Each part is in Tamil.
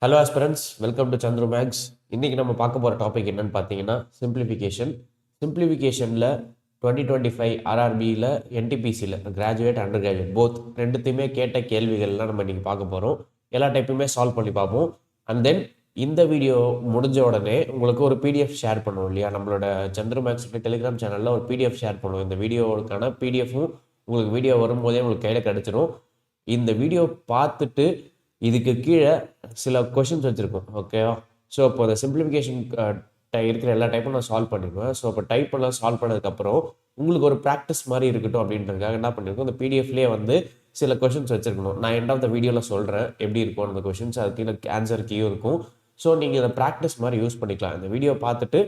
Hello aspirants, welcome to Chandru maths. இன்றைக்கி நம்ம பார்க்க போகிற டாபிக் என்னன்னு பார்த்தீங்கன்னா சிம்பிளிஃபிகேஷன். சிம்பிளிஃபிகேஷனில் 2025 ஆர்ஆர்பியில் என்டிபிசியில் கிராஜுவேட் அண்டர் கிராஜுவேட் போத் ரெண்டுத்தையுமே கேட்ட கேள்விகள்லாம் நம்ம இன்றைக்கி பார்க்க போகிறோம். எல்லா டைப்புமே சால்வ் பண்ணி பார்ப்போம். அண்ட் தென் இந்த வீடியோ முடிஞ்ச உடனே உங்களுக்கு ஒரு பிடிஎஃப் ஷேர் பண்ணுவோம் இல்லையா, நம்மளோட சந்துரு மேக்ஸ் டெலிகிராம் சேனலில் ஒரு பிடிஎஃப் ஷேர் பண்ணுவோம். இந்த வீடியோவுக்கான பிடிஎஃப்பும் உங்களுக்கு வீடியோ வரும்போதே உங்களுக்கு கையில் கிடச்சிரும். இந்த வீடியோ பார்த்துட்டு இதுக்கு கீழே சில கொஷின்ஸ் வச்சுருக்கோம், ஓகேவா? ஸோ இப்போ அந்த சிம்பிளிஃபிகேஷன் இருக்கிற எல்லா டைப்பும் நான் சால்வ் பண்ணிடுவேன். ஸோ இப்போ டைப் பண்ணலாம் சால்வ் பண்ணதுக்கப்புறம் உங்களுக்கு ஒரு ப்ராக்டிஸ் மாதிரி இருக்கட்டும் அப்படின்றதுக்காக என்ன பண்ணியிருக்கோம், அந்த பிடிஎஃப்லேயே வந்து சில கொஷின்ஸ் வச்சுருக்கணும். நான் எண்ட் ஆஃப் த வீடியோவில் சொல்கிறேன் எப்படி இருக்கும் அந்த கொஷின்ஸ், அதுக்கு எனக்கு ஆன்சர் கீயும் இருக்கும். ஸோ நீங்கள் இதை ப்ராக்டிஸ் மாதிரி யூஸ் பண்ணிக்கலாம். இந்த வீடியோ பார்த்துட்டு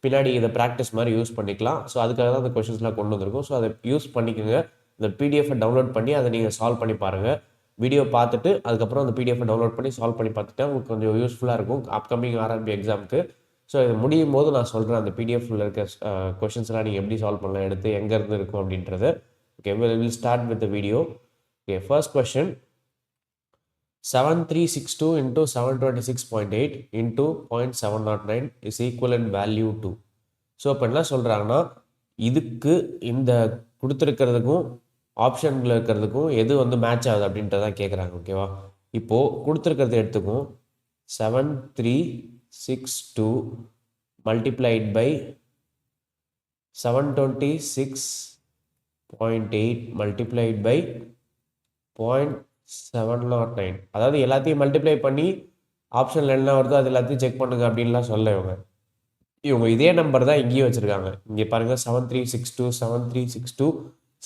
பின்னாடி இதை ப்ராக்டிஸ் மாதிரி யூஸ் பண்ணிக்கலாம். ஸோ அதுக்காக தான் அந்த கொஷின்ஸ்லாம் கொண்டு வந்திருக்கும். ஸோ அதை யூஸ் பண்ணிக்கோங்க. இந்த பிடிஎஃபை டவுன்லோட் பண்ணி அதை நீங்கள் சால்வ் பண்ணி பாருங்கள். வீடியோ பார்த்துட்டு அதுக்கப்புறம் அந்த பிடிஎஃபை டவுன்லோட் பண்ணி சால்வ் பண்ணி பார்த்துட்டா உங்களுக்கு கொஞ்சம் யூஸ்ஃபுல்லாக இருக்கும் அப்கமிங் ஆர்ஆர்பி எக்ஸாமுக்கு. ஸோ இது முடியும் போது நான் சொல்கிறேன் அந்த பிடிஎஃப்ல இருக்க கொஷின்ஸ்லாம் நீங்கள் எப்படி சால்வ் பண்ணலாம், எடுத்து எங்கேருந்து இருக்கும் அப்படின்றது. Okay, will start with the video. Okay, first question 7362 into 726.8 into 0.709 is equivalent value to. So இப்போ என்ன சொல்கிறாங்கன்னா, இதுக்கு இந்த கொடுத்துருக்கிறதுக்கும் ஆப்ஷனில் இருக்கிறதுக்கும் எது வந்து மேட்ச் ஆகுது அப்படின்றதான் கேட்குறாங்க, ஓகேவா? இப்போது கொடுத்துருக்கிறது எடுத்துக்கும் 7362 மல்டிப்ளைட் பை 726.8 மல்டிப்ளைட் பை 0.709. அதாவது எல்லாத்தையும் மல்டிப்ளை பண்ணி ஆப்ஷனில் என்ன வருதோ அது எல்லாத்தையும் செக் பண்ணுங்க அப்படின்லாம் சொல்ல இவங்க இதே நம்பர் தான் இங்கேயும் வச்சுருக்காங்க. இங்கே பாருங்கள் 7362 7362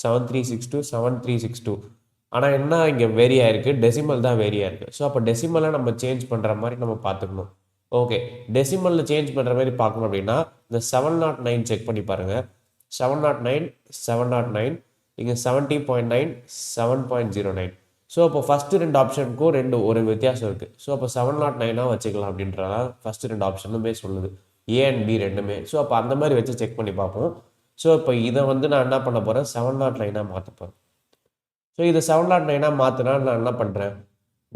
7362 7362. ஆனால் என்ன இங்கே வேரி ஆயிருக்கு, டெசிமல் தான் வேரி ஆயிருக்கு. ஸோ அப்போ டெசிமலை நம்ம சேஞ்ச் பண்ணுற மாதிரி நம்ம பார்த்துக்கணும். ஓகே, டெசிமலில் சேஞ்ச் பண்ணுற மாதிரி பார்க்கணும் அப்படின்னா இந்த 709 செக் பண்ணி பாருங்கள். 709 709 இங்கே 70.9 7.09. ஸோ அப்போ ஃபஸ்ட்டு ரெண்டு ஆப்ஷனுக்கும் ஒரு வித்தியாசம் இருக்குது. ஸோ அப்போ 709 வச்சுக்கலாம் அப்படின்றதான் ஃபஸ்ட்டு ரெண்டு ஆப்ஷனுமே சொல்லுது, ஏ அண்ட் பி ரெண்டுமே. ஸோ அப்போ அந்த மாதிரி வச்சு செக் பண்ணி பார்ப்போம். ஸோ இப்போ இதை வந்து நான் என்ன பண்ண போகிறேன், 709 மாற்ற போகிறேன். ஸோ இதை 709 மாற்றினா நான் என்ன பண்ணுறேன்,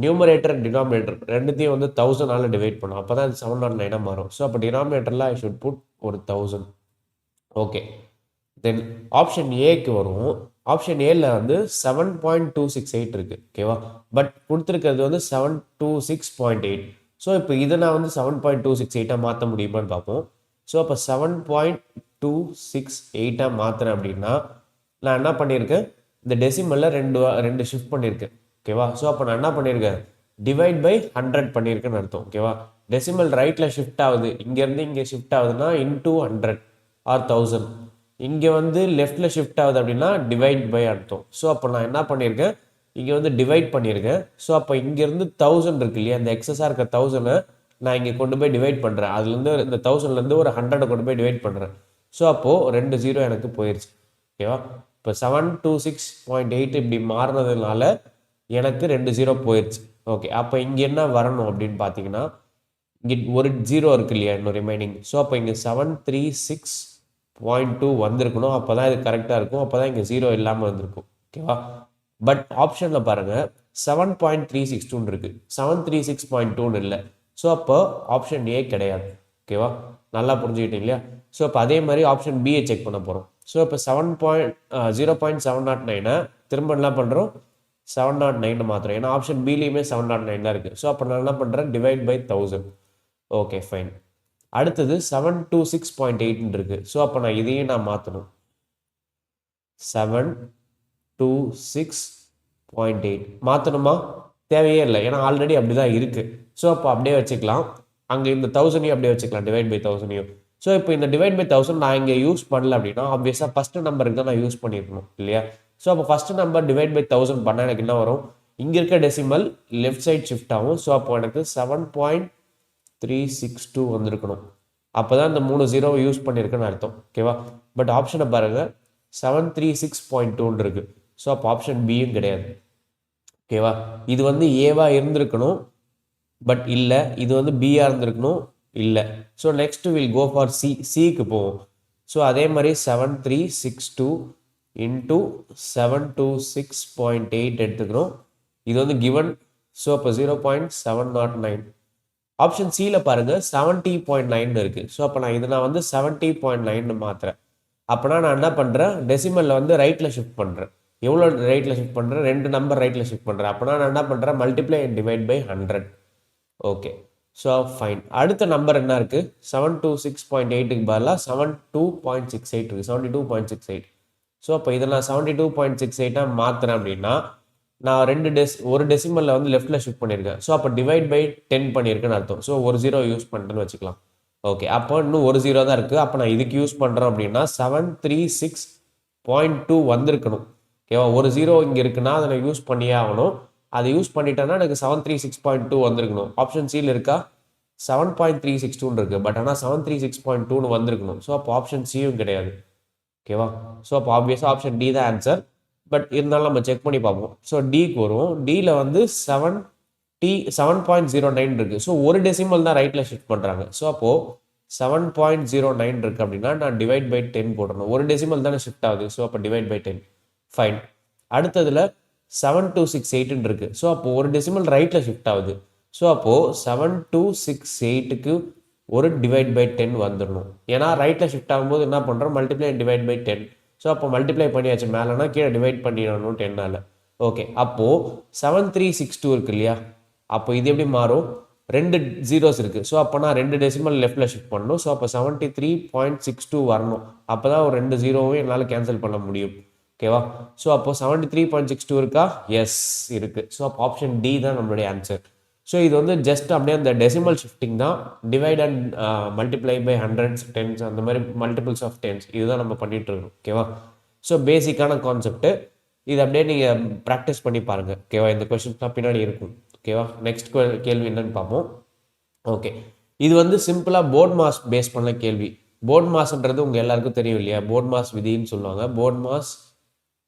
நியூமரேட்டர் டினாமினேட்டர் ரெண்டுத்தையும் வந்து 1000 டிவைட் பண்ணும். அப்போ தான் இது 709 மாறும். ஸோ அப்போ டினாமினேட்டரில் ஐ ஷுட் புட் ஒரு 1000. ஓகே, தென் ஆப்ஷன் ஏக்கு வரும். ஆப்ஷன் ஏல வந்து 7.268 இருக்குது, ஓகேவா? பட் கொடுத்துருக்கிறது வந்து 726.8. ஸோ இப்போ இதை நான் வந்து 7.268 மாற்ற முடியுமான்னு பார்ப்போம். ஸோ அப்போ 7.268 மாற்றுறேன் அப்படின்னா நான் என்ன பண்ணியிருக்கேன், இந்த டெசிமலில் ரெண்டு ஷிஃப்ட் பண்ணியிருக்கேன், ஓகேவா? ஸோ அப்போ நான் என்ன பண்ணியிருக்கேன், டிவைட் பை 100 பண்ணியிருக்கேன்னு அர்த்தம், ஓகேவா? டெசிமல் ரைட்டில் ஷிஃப்ட் ஆகுது, இங்கேருந்து இங்கே ஷிஃப்ட் ஆகுதுன்னா இன்டூ 100 ஆர் 1000. இங்கே வந்து லெஃப்டில் ஷிஃப்ட் ஆகுது அப்படின்னா டிவைட் பை அர்த்தம். ஸோ அப்போ நான் என்ன பண்ணியிருக்கேன், இங்கே வந்து டிவைட் பண்ணியிருக்கேன். ஸோ அப்போ இங்கேருந்து 1000 இருக்கு இல்லையா, இந்த எக்ஸஸாக இருக்க 1000 நான் இங்கே கொண்டு போய் டிவைட் பண்ணுறேன். அதுலேருந்து இந்த 1000லேருந்து ஒரு 100 கொண்டு போய் டிவைட் பண்ணுறேன். ஸோ அப்போது 2 0 எனக்கு போயிடுச்சு, ஓகேவா? இப்போ 726.8 இப்படி மாறினதுனால எனக்கு 2 0 போயிடுச்சு. ஓகே, அப்போ இங்கே என்ன வரணும் அப்படின்னு பார்த்தீங்கன்னா, இங்கே ஒரு 0 இருக்கு இல்லையா இன்னும் ரிமைனிங். ஸோ அப்போ இங்கே 736.2 வந்திருக்கணும். அப்போ தான் இது கரெக்டாக இருக்கும். அப்போ தான் இங்கே 0 இல்லாமல் வந்திருக்கும், ஓகேவா? பட் ஆப்ஷனில் பாருங்கள் 7.362 இருக்குது, 736.2 இல்லை. ஸோ அப்போ ஆப்ஷன் ஏ கிடையாது, ஓகேவா? நல்லா புரிஞ்சுக்கிட்டீங்க இல்லையா? ஸோ இப்போ அதே மாதிரி ஆப்ஷன் பியை செக் பண்ண போகிறோம். ஸோ இப்போ 0.709 திரும்ப என்ன பண்ணுறோம், 709 மாத்திரம். ஏன்னா ஆப்ஷன் பிலையுமே 709 தான் இருக்குது. ஸோ அப்போ நான் என்ன பண்ணுறேன், டிவைட் பை 1000. Okay, fine. அடுத்தது 726.8 இருக்குது. ஸோ அப்போ நான் இதையும் நான் மாற்றணும். 726.8 மாற்றணுமா, தேவையே இல்லை, ஏன்னா ஆல்ரெடி அப்படி தான் இருக்குது. ஸோ அப்போ அப்படியே வச்சுக்கலாம். அங்கே இந்த 1000 அப்படியே வச்சுக்கலாம், டிவைட் பை 1000. ஸோ இப்போ இந்த டிவைட் பை 1000 நான் இங்கே யூஸ் பண்ணல அப்படின்னா ஆப்வியஸாக ஃபஸ்ட்டு நம்பருக்கு தான் நான் யூஸ் பண்ணியிருக்கணும் இல்லையா? ஸோ அப்போ ஃபஸ்ட்டு நம்பர் டிவைட் பை 1000 பண்ணால் எனக்கு என்ன வரும், இங்கே இருக்க டெசிமல் லெஃப்ட் சைட் ஷிஃப்ட் ஆகும். ஸோ அப்போ எனக்கு 7.362 வந்திருக்கணும். அப்போ தான் இந்த 3 0 யூஸ் பண்ணியிருக்கேன்னு அர்த்தம், ஓகேவா? பட் ஆப்ஷனை பாருங்கள் 736.2 இருக்குது. ஸோ அப்போ ஆப்ஷன் பியும் கிடையாது, ஓகேவா? இது வந்து ஏவா இருந்திருக்கணும், பட் இல்லை. இது வந்து பிஆர் இருந்திருக்கணும், இல்லை. So next will go for சிக்கு போவோம். ஸோ அதே மாதிரி 7362 இன்டூ 726.8 எடுத்துக்கிறோம். இது வந்து கிவன். ஸோ அப்போ 0.709 ஆப்ஷன் சியில் பாருங்கள் 70.9 இருக்குது. ஸோ அப்போ நான் வந்து 70.9 மாற்றுறேன். அப்போனா நான் என்ன பண்ணுறேன், டெசிமலில் வந்து ரைட்டில் ஷிஃப்ட் பண்ணுறேன். எவ்வளோ ரைட்டில் ஷிஃப்ட் பண்ணுறேன், 2 நம்பர் ரைட்டில் ஷிஃப்ட் பண்ணுறேன். அப்போனா நான் என்ன பண்ணுறேன், multiply and divide by 100. Okay, so fine. அடுத்த நம்பர் என்ன இருக்குது, 726.8க்கு பதிலாக 72.68 இருக்குது. 72.68. ஸோ அப்போ இதை நான் 72.68 மாற்றுறேன் அப்படின்னா நான் ஒரு டெசிமலில் வந்து லெஃப்ட்டில் ஷிஃப்ட் பண்ணியிருக்கேன். ஸோ அப்போ டிவைட் பை 10 பண்ணியிருக்கேன்னு அர்த்தம். ஸோ ஒரு 0 யூஸ் பண்ணிட்டேன்னு வச்சுக்கலாம். ஓகே, அப்போ இன்னும் ஒரு 0 தான் இருக்குது. அப்போ நான் இதுக்கு யூஸ் பண்ணுறேன் அப்படின்னா 736.2 வந்திருக்கணும். ஓகேவா, ஒரு 0 இங்கே இருக்குன்னா அதை நான் யூஸ் பண்ணியே ஆகணும். அதை யூஸ் பண்ணிட்டேன்னா எனக்கு 736.2 வந்திருக்கணும். ஆப்ஷன் சியில் இருக்கா, 7.362 இருக்குது. பட் ஆனால் 736.2 வந்திருக்கணும். ஸோ அப்போ ஆப்ஷன் சியும் கிடையாது. ஓகேவா, ஸோ அப்போ ஆப்வியஸாக ஆப்ஷன் டி தான் ஆன்சர். பட் இருந்தாலும் நம்ம செக் பண்ணி பார்ப்போம். ஸோ டிக்கு வருவோம். டியில் வந்து 7.09 இருக்குது. ஸோ ஒரு டெசிமல் தான் ரைட்டில் ஷிஃப்ட் பண்ணுறாங்க. ஸோ அப்போது 7.09 இருக்குது அப்படின்னா நான் டிவைட் பை 10 போடணும். ஒரு டெசிமல் தானே ஷிஃப்ட் ஆகுது. ஸோ அப்போ டிவைட் பை 10. ஃபைன். அடுத்ததில் 7268 இருக்குது. ஸோ அப்போது ஒரு டெசிமல் ரைட்டில் ஷிஃப்ட் ஆகுது. ஸோ அப்போது 7268க்கு ஒரு டிவைட் பை 10 வந்துடணும். ஏன்னா ரைட்டில் ஷிஃப்ட் ஆகும்போது என்ன பண்ணுறோம், multiply and divide by 10. So அப்போ மல்டிப்ளை பண்ணியாச்சு, மேலேனா கீழே டிவைட் பண்ணிடணும் 10ஆல். ஓகே, அப்போது 7362 இருக்கு இல்லையா, அப்போ இது எப்படி மாறும், 2 ஜீரோஸ் இருக்குது. ஸோ அப்போ நான் 2 டெசிமல் லெஃப்ட்டில் ஷிஃப்ட் பண்ணணும். ஸோ அப்போ 73.62 வரணும். அப்போ தான் ஒரு 2 ஜீரோவும் என்னால் கேன்சல் பண்ண முடியும். ஓகேவா, ஸோ அப்போது 73.62 இருக்கா, எஸ் இருக்குது. ஸோ அப்போ ஆப்ஷன் டி தான் நம்மளுடைய ஆன்சர். ஸோ இது வந்து ஜஸ்ட் அப்படியே அந்த டெசிமல் ஷிஃப்டிங் தான். Divide and multiply by hundreds, tens, அந்த மாதிரி மல்டிபிள்ஸ் ஆஃப் டென்ஸ், இதுதான் நம்ம பண்ணிட்டு இருக்கோம். ஓகேவா, ஸோ பேசிக்கான கான்செப்ட் இது அப்படியே நீங்கள் ப்ராக்டிஸ் பண்ணி பாருங்கள். ஓகேவா, இந்த கொஸ்டின்ஸ்லாம் பின்னாடி இருக்கும். ஓகேவா, நெக்ஸ்ட் கேள்வி என்னன்னு பார்ப்போம். ஓகே, இது வந்து சிம்பிளாக போர்ட் மாஸ் பேஸ் பண்ண கேள்வி. போர்ட் மாஸ்ன்றது உங்கள் எல்லாருக்கும் தெரியும் இல்லையா, போர்ட் மாஸ் விதின்னு சொல்லுவாங்க. போர்ட் மாஸ்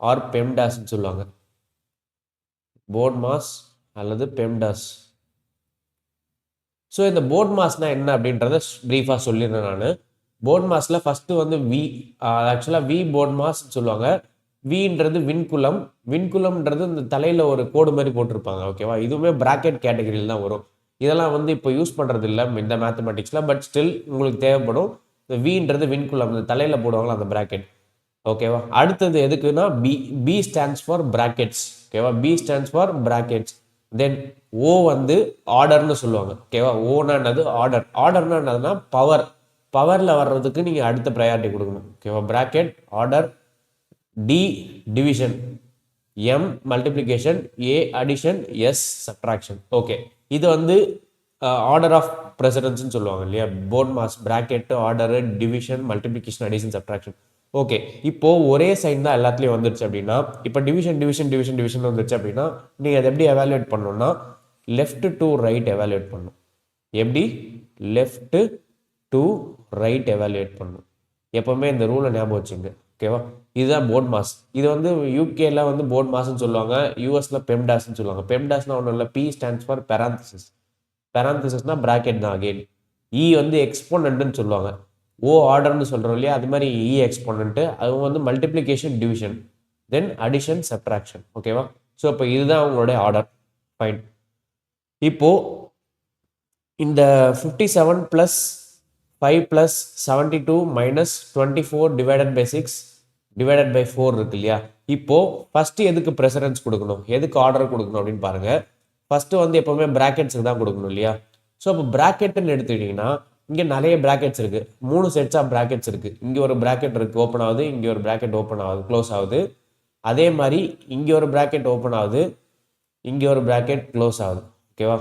ஆர் பெம்டாஸ்ன்னு சொல்லுவாங்க. போர்ட் மாஸ் அல்லது பெம்டாஸ். ஸோ இந்த போர்ட் மாஸ்னால் என்ன அப்படின்றத ப்ரீஃபாக சொல்லிடுறேன் நான். போர்ட் மாஸில் ஃபஸ்ட்டு வந்து வி, ஆக்சுவலாக வி போர்ட் மாஸ்ன்னு சொல்லுவாங்க. வின்றது விண்குலம். விண்குலம்ன்றது இந்த தலையில் ஒரு கோடு மாதிரி போட்டிருப்பாங்க. ஓகேவா, இதுவுமே ப்ராக்கெட் கேட்டகரியில் தான் வரும். இதெல்லாம் வந்து இப்போ யூஸ் பண்ணுறது இல்லை இந்த மேத்தமெட்டிக்ஸில். பட் ஸ்டில் உங்களுக்கு தேவைப்படும். இந்த வின்றது விண்குலம், இந்த தலையில் போடுவாங்களா அந்த ப்ராக்கெட். ஓகேவா, அடுத்தது எதுக்குன்னா B. B stands for brackets. ஓகேவா, B stands for brackets. Then O வந்து ஆர்டர்னு சொல்லுவாங்க. ஓகேவா, ஓனா என்னது, ஆர்டர். ஆர்டர்னா என்னதுன்னா பவர். பவரில் வர்றதுக்கு நீங்கள் அடுத்த ப்ரையாரிட்டி கொடுக்கணும். ஓகேவா, bracket, order, D division, M multiplication, A addition, S subtraction. Okay, இது வந்து ஆர்டர் ஆஃப் ப்ரெசிடென்ஸ்னு சொல்லுவாங்க இல்லையா. BODMAS, bracket, order, division, multiplication, addition, subtraction. Okay, இப்போ ஒரே சைன் தான் எல்லாத்துலேயும் வந்துருச்சு அப்படின்னா, இப்போ டிவிஷன் டிவிஷன் டிவிஷன் டிவிஷன் வந்துருச்சு அப்படின்னா நீங்கள் அதை எப்படி எவாலுவேட் பண்ணணும்னா லெஃப்ட் டு ரைட் எவாலுவேட் பண்ணணும். எப்படி, லெஃப்ட் டு ரைட் எவாலுவேட் பண்ணணும். எப்போவுமே இந்த ரூலை ஞாபகம் வச்சுங்க. ஓகேவா, இதுதான் போர்ட் மாஸ். இது வந்து யூகேல வந்து போர்ட் மாஸ்ன்னு சொல்லுவாங்க, யூஎஸ்ல பெம்டாஸ்ன்னு சொல்லுவாங்க. பெம்டாஸ்னா ஒன்றும் இல்லை, பி ஸ்டாண்ட்ஸ் ஃபார் பெராந்திசிஸ். பெராந்திசிஸ்னா ப்ராக்கெட் தான் அகெயின். இ வந்து எக்ஸ்போனன்ட்னு சொல்லுவாங்க. ஓ ஆர்டர்னு சொல்கிறோம் இல்லையா, அது மாதிரி இ எக்ஸ்போனன்ட்டு. அது வந்து மல்டிப்ளிகேஷன், டிவிஷன், தென் அடிஷன், சப்ட்ராக்ஷன். ஓகேவா, ஸோ இப்போ இதுதான் உங்களுடைய ஆர்டர். ஃபைன். இப்போது இந்த 57 + 5 + 72 - 24 டிவைடட் பை 6 டிவைடட் பை 4 இருக்கு இல்லையா. இப்போது ஃபஸ்ட்டு எதுக்கு ப்ரெஃபரன்ஸ் கொடுக்கணும், எதுக்கு ஆர்டர் கொடுக்கணும் அப்படின்னு பாருங்கள். ஃபஸ்ட்டு வந்து எப்போவுமே ப்ராக்கெட்ஸுக்கு தான் கொடுக்கணும் இல்லையா. ஸோ அப்போ ப்ராக்கெட்டுன்னு எடுத்துக்கிட்டிங்கன்னா இங்கே நிறைய ப்ராக்கெட்ஸ் இருக்குது. 3 செட்ஸ் ஆஃப் ப்ராக்கெட்ஸ் இருக்குது. இங்கே ஒரு ப்ராக்கெட் இருக்குது, ஓப்பன் ஆகுது. இங்கே ஒரு ப்ராக்கெட் ஓப்பன் ஆகுது, க்ளோஸ் ஆகுது. அதே மாதிரி இங்கே ஒரு ப்ராக்கெட் ஓப்பன் ஆகுது, இங்கே ஒரு ப்ராக்கெட் க்ளோஸ் ஆகுது. ஓகேவா,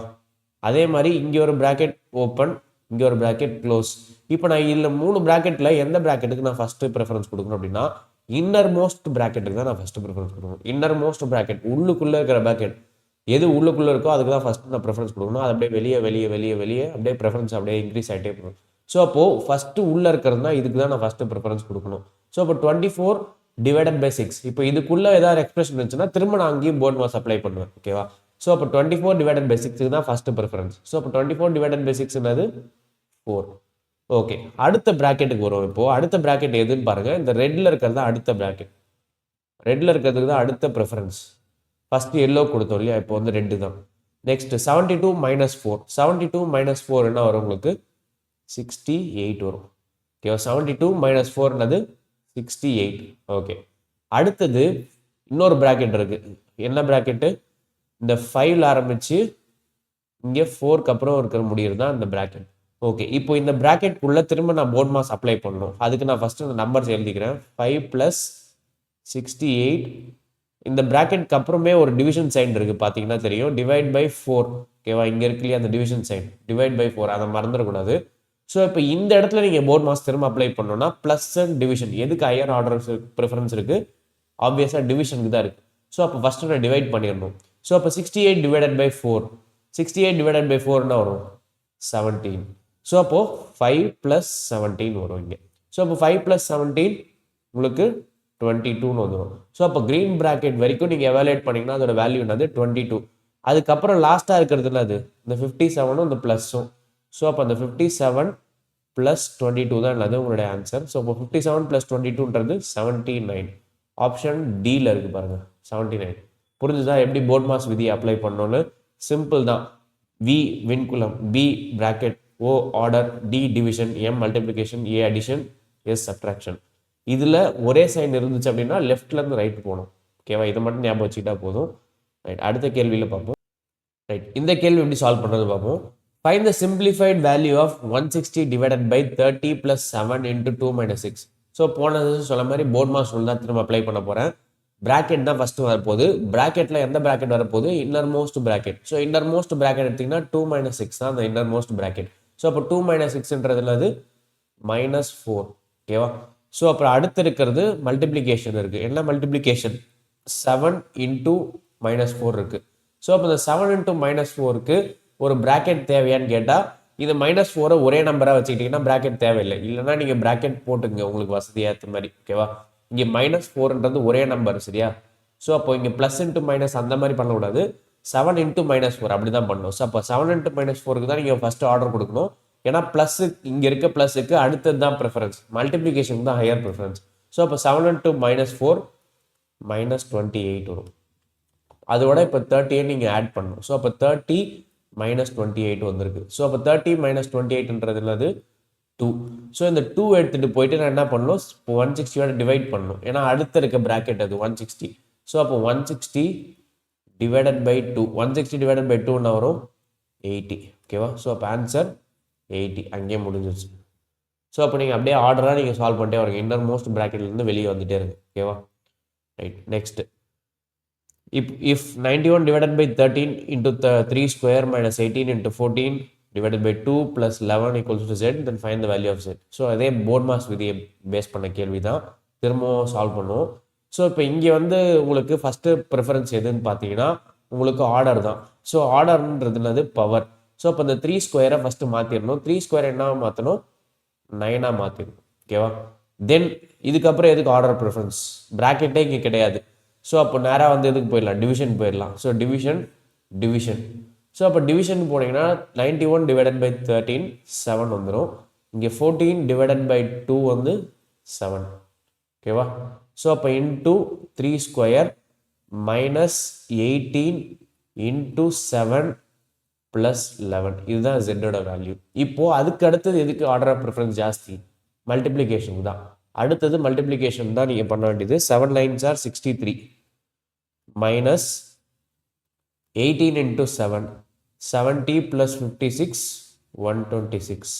அதே மாதிரி இங்கே ஒரு ப்ராக்கெட் ஓப்பன், இங்கே ஒரு ப்ராக்கெட் க்ளோஸ். இப்போ நான் இதில் 3 ப்ராக்கெட்டில் எந்த ப்ராக்கெட்டுக்கு நான் ஃபஸ்ட்டு ப்ரிஃபரன்ஸ் கொடுக்கணும் அப்படின்னா இன்னர் மோஸ்ட் ப்ராக்கெட்டுக்கு தான் நான் ஃபஸ்ட்டு ப்ரிஃபரன்ஸ் கொடுக்கணும். இன்னர் மோஸ்ட் ப்ராக்கெட், உள்ளுக்குள்ளே இருக்கிற ப்ராக்கெட் எது உள்ளுக்குள்ளே இருக்கோ அதுக்கு தான் ஃபஸ்ட்டு நான் ப்ரிஃபரன்ஸ் கொடுக்கணும். அது அப்படியே வெளியே வெளியே வெளியே வெளியே அப்படியே ப்ரிஃபரன்ஸ் அப்படியே இன்க்ரீஸ் ஆகிட்டே போகணும். ஸோ அப்போது ஃபஸ்ட்டு உள்ளே இருக்கிறதுனா இதுக்கு தான் நான் ஃபஸ்ட்டு ப்ரிஃபரன்ஸ் கொடுக்கணும். ஸோ இப்போ 24 டிவைடட் பை 6. இப்போ இதுக்குள்ளே ஏதாவது எக்ஸ்பிரஷன் இருந்துச்சுன்னா திரும்ப நான் அங்கேயும் போர்ட் மாஸ் அப்ளை பண்ணுவேன். ஓகேவா, ஸோ அப்போ 24 டிவைடட் பை 6 தான் ஃபஸ்ட்டு ப்ரிஃபரன்ஸ். ஸோ அப்போ 24 டிவைடட் பை 6 என்னது 4. ஓகே, அடுத்த ப்ராக்கெட்டுக்கு வரும். இப்போது அடுத்த ப்ராக்கெட் எதுன்னு பாருங்கள். இந்த ரெட்டில் இருக்கிறது தான் அடுத்த ப்ராக்கெட். ரெட்டில் இருக்கிறதுக்கு தான் அடுத்த ப்ரிஃபரன்ஸ். ஃபஸ்ட்டு எல்லோ கொடுத்தோம் இல்லையா, இப்போ வந்து ரெட்டு தான். நெக்ஸ்ட் 72 மைனஸ் 4, 72 மைனஸ் 4 என்ன வரும் உங்களுக்கு 68 வரும். ஓகேவா, 72 மைனஸ் 4 என்னது 68. ஓகே, அடுத்தது இன்னொரு பிராக்கெட் இருக்கு. என்ன பிராக்கெட்டு, இந்த 5ல ஆரம்பிச்சு இங்கே 4க்கு அப்புறம் இருக்கிற முடியுறது தான் இந்த பிராக்கெட். ஓகே, இப்போ இந்த பிராக்கெட்குள்ளே திரும்ப நான் போர்ட் மாஸ் அப்ளை பண்ணணும். அதுக்கு நான் ஃபஸ்ட்டு இந்த நம்பர்ஸ் எழுதிக்கிறேன். 5 + 68. இந்த பிராக்கெட்க்கு அப்புறமே ஒரு டிவிஷன் சைன் இருக்குது, பார்த்தீங்கன்னா தெரியும், டிவைட் பை 4. ஓகேவா, இங்கே இருக்கு இல்லையா அந்த டிவிஷன் சைன், டிவைட் பை 4, அதை மறந்துடக்கூடாது. ஸோ இப்போ இந்த இடத்துல நீங்கள் போர்ட் மாஸ் திரும்ப அப்ளை பண்ணணும்னா ப்ளஸ் அண்ட் டிவிஷன், எதுக்கு ஹையர் ஆர்டர் ப்ரிஃபரன்ஸ் இருக்குது, ஆப்வியஸாக டிவிஷனுக்கு தான் இருக்குது. ஸோ அப்போ ஃபஸ்ட்டு நான் டிவைட் பண்ணிடணும். ஸோ அப்போ 68 டிவைடட் பை 4, 68 டிவைடட் பை 4 என்ன வரும் 17. ஸோ அப்போது 5 + 17 வரும் இங்கே. ஸோ அப்போ 5 + 17 உங்களுக்கு 22ன்னு வந்துடும். ஸோ அப்போ க்ரீன் ப்ராக்கெட் வரைக்கும் நீங்கள் எவாலுவேட் பண்ணிங்கன்னா அதோட வேல்யூ என்னது 22. அதுக்கப்புறம் லாஸ்ட்டாக இருக்கிறது என்னது இந்த 57ம் இந்த ப்ளஸ்ஸும். ஸோ அப்போ அந்த 57 + 22 தான் என்னது உங்களுடைய ஆன்சர். ஸோ அப்போ 57 + 22ன்றது 79. ஆப்ஷன் டியில் இருக்குது பாருங்கள், 79. புரிஞ்சுதா எப்படி போர்ட் மாஸ் விதியை அப்ளை பண்ணோன்னு? சிம்பிள் தான். V vinculum, B bracket, O order, D division, M multiplication, A addition, S subtraction. இதில் ஒரே சைன் இருந்துச்சு அப்படின்னா லெஃப்ட்லேருந்து ரைட் போகணும். ஓகேவா, இதை மட்டும் ஞாபகம் வச்சுக்கிட்டா போதும். ரைட், அடுத்த கேள்வியில் பார்ப்போம். ரைட், இந்த கேள்வி எப்படி சால்வ் பண்ணுறது பார்ப்போம். Find the simplified value of 160 divided by 30 + 7 × 2 - 6. So போனது சொல்ல மாதிரி போர்ட் மாஸ் ரூல் தான் திரும்ப அப்ளை பண்ண போகிறேன். பிராக்கெட் தான் ஃபஸ்ட்டு வரப்போகுது. பிராக்கெட்டில் எந்த பிராக்கெட் வரப்போகுது, inner most bracket. So inner most bracket எடுத்திங்கன்னா 2 - 6 தான் அந்த இன்னர் மோஸ்ட் பிராக்கெட். ஸோ அப்போ 2 - 6ன்றதுல அது -4. ஓகேவா, ஸோ அப்புறம் அடுத்து இருக்கிறது மல்டிப்ளிகேஷன் இருக்குது. என்ன மல்டிப்ளிகேஷன், 7 × -4 இருக்குது. ஸோ அப்போ இந்த 7 × -4க்கு ஒரு பிராக்கெட் தேவையான்னு கேட்டால் இது -4 ஒரே நம்பராக வச்சுக்கிட்டிங்கன்னா பிராக்கெட் தேவையில்லை. இல்லைனா நீங்கள் பிராக்கெட் போட்டுங்க உங்களுக்கு வசதியாக ஏற்ற மாதிரி. ஓகேவா, இங்கே -4ன்றது ஒரே நம்பர் சரியா. ஸோ அப்போ இங்கே ப்ளஸ் இன்ட்டு மைனஸ் அந்த மாதிரி பண்ணக்கூடாது, 7 × -4 அப்படி தான் பண்ணணும். ஸோ அப்போ 7 × -4க்கு தான் நீங்கள் ஃபஸ்ட்டு ஆர்டர் கொடுக்கணும். ஏன்னா ப்ளஸ்ஸு இங்கே இருக்க ப்ளஸுக்கு அடுத்தது தான் ப்ரிஃபரன்ஸ், மல்டிப்ளிகேஷன் தான் ஹையர் ப்ரிஃபரன்ஸ். ஸோ அப்போ 7 × -4 -28 வரும். அதோட இப்போ 38 நீங்கள் ஆட் பண்ணணும். ஸோ அப்போ 30 - 28 வந்திருக்கு. ஸோ அப்போ 30 - 28ன்றது என்னது 2. ஸோ இந்த 2 எடுத்துகிட்டு போயிட்டு நான் என்ன பண்ணணும், 160 டிவைட் பண்ணணும். ஏன்னா அடுத்த இருக்க ப்ராக்கெட் அது 160. ஸோ அப்போ 160 டிவைடட் பை 2, 160 டிவைடட் பை 2 என்ன வரும் 80. ஓகேவா, ஸோ அப்போ ஆன்சர் 80 அங்கேயே முடிஞ்சிருச்சு. ஸோ அப்போ நீங்கள் அப்படியே ஆர்டராக நீங்கள் சால்வ் பண்ணிட்டே வரீங்க, இன்னர் மோஸ்ட் ப்ராக்கெட்லேருந்து வெளியே வந்துட்டே இருக்கு. ஓகேவா, right. Next, if 91 divided by 13 into 3 square minus 18 into 14 divided by 2 plus 11 equals to z, then find the value of z. So அதே போர்ட் மாஸ் விதியை பேஸ் பண்ண கேள்வி தான், திரும்பவும் சால்வ் பண்ணுவோம். ஸோ இப்போ இங்கே வந்து உங்களுக்கு ஃபஸ்ட்டு ப்ரிஃபரன்ஸ் எதுன்னு பார்த்தீங்கன்னா உங்களுக்கு ஆர்டர் தான். So ஆர்டர்ன்றதுனது power. ஸோ இப்போ இந்த 3 ஸ்கொயரை ஃபஸ்ட்டு மாற்றிடணும். 3 ஸ்கொயர் என்ன மாற்றணும், 9ஆக மாற்றிடணும். ஓகேவா, தென் இதுக்கப்புறம் எதுக்கு ஆர்டர் ப்ரிஃபரன்ஸ், ப்ராக்கெட்டே இங்கே கிடையாது. ஸோ அப்போ நேராக வந்து எதுக்கு போயிடலாம், டிவிஷன் போயிடலாம். So division. ஸோ அப்போ டிவிஷன் போனீங்கன்னா 91 டிவைடட் பை 13 7 வந்துடும். இங்கே 14 டிவைடட் பை 2 வந்து 7. ஓகேவா, ஸோ அப்போ into 3 square minus 18 into 7 plus 11, இதுதான் ஜெட்டோட வேல்யூ. இப்போது அதுக்கு அடுத்தது எதுக்கு ஆர்டர் ஆஃப் ப்ரிஃபரன்ஸ் ஜாஸ்தி, மல்டிப்ளிகேஷன் தான். அடுத்தது மல்டிப்ளிகேஷன் தான் நீங்கள் பண்ண வேண்டியது. 7 9s are 63 minus 18 into 7, 70 plus 56 126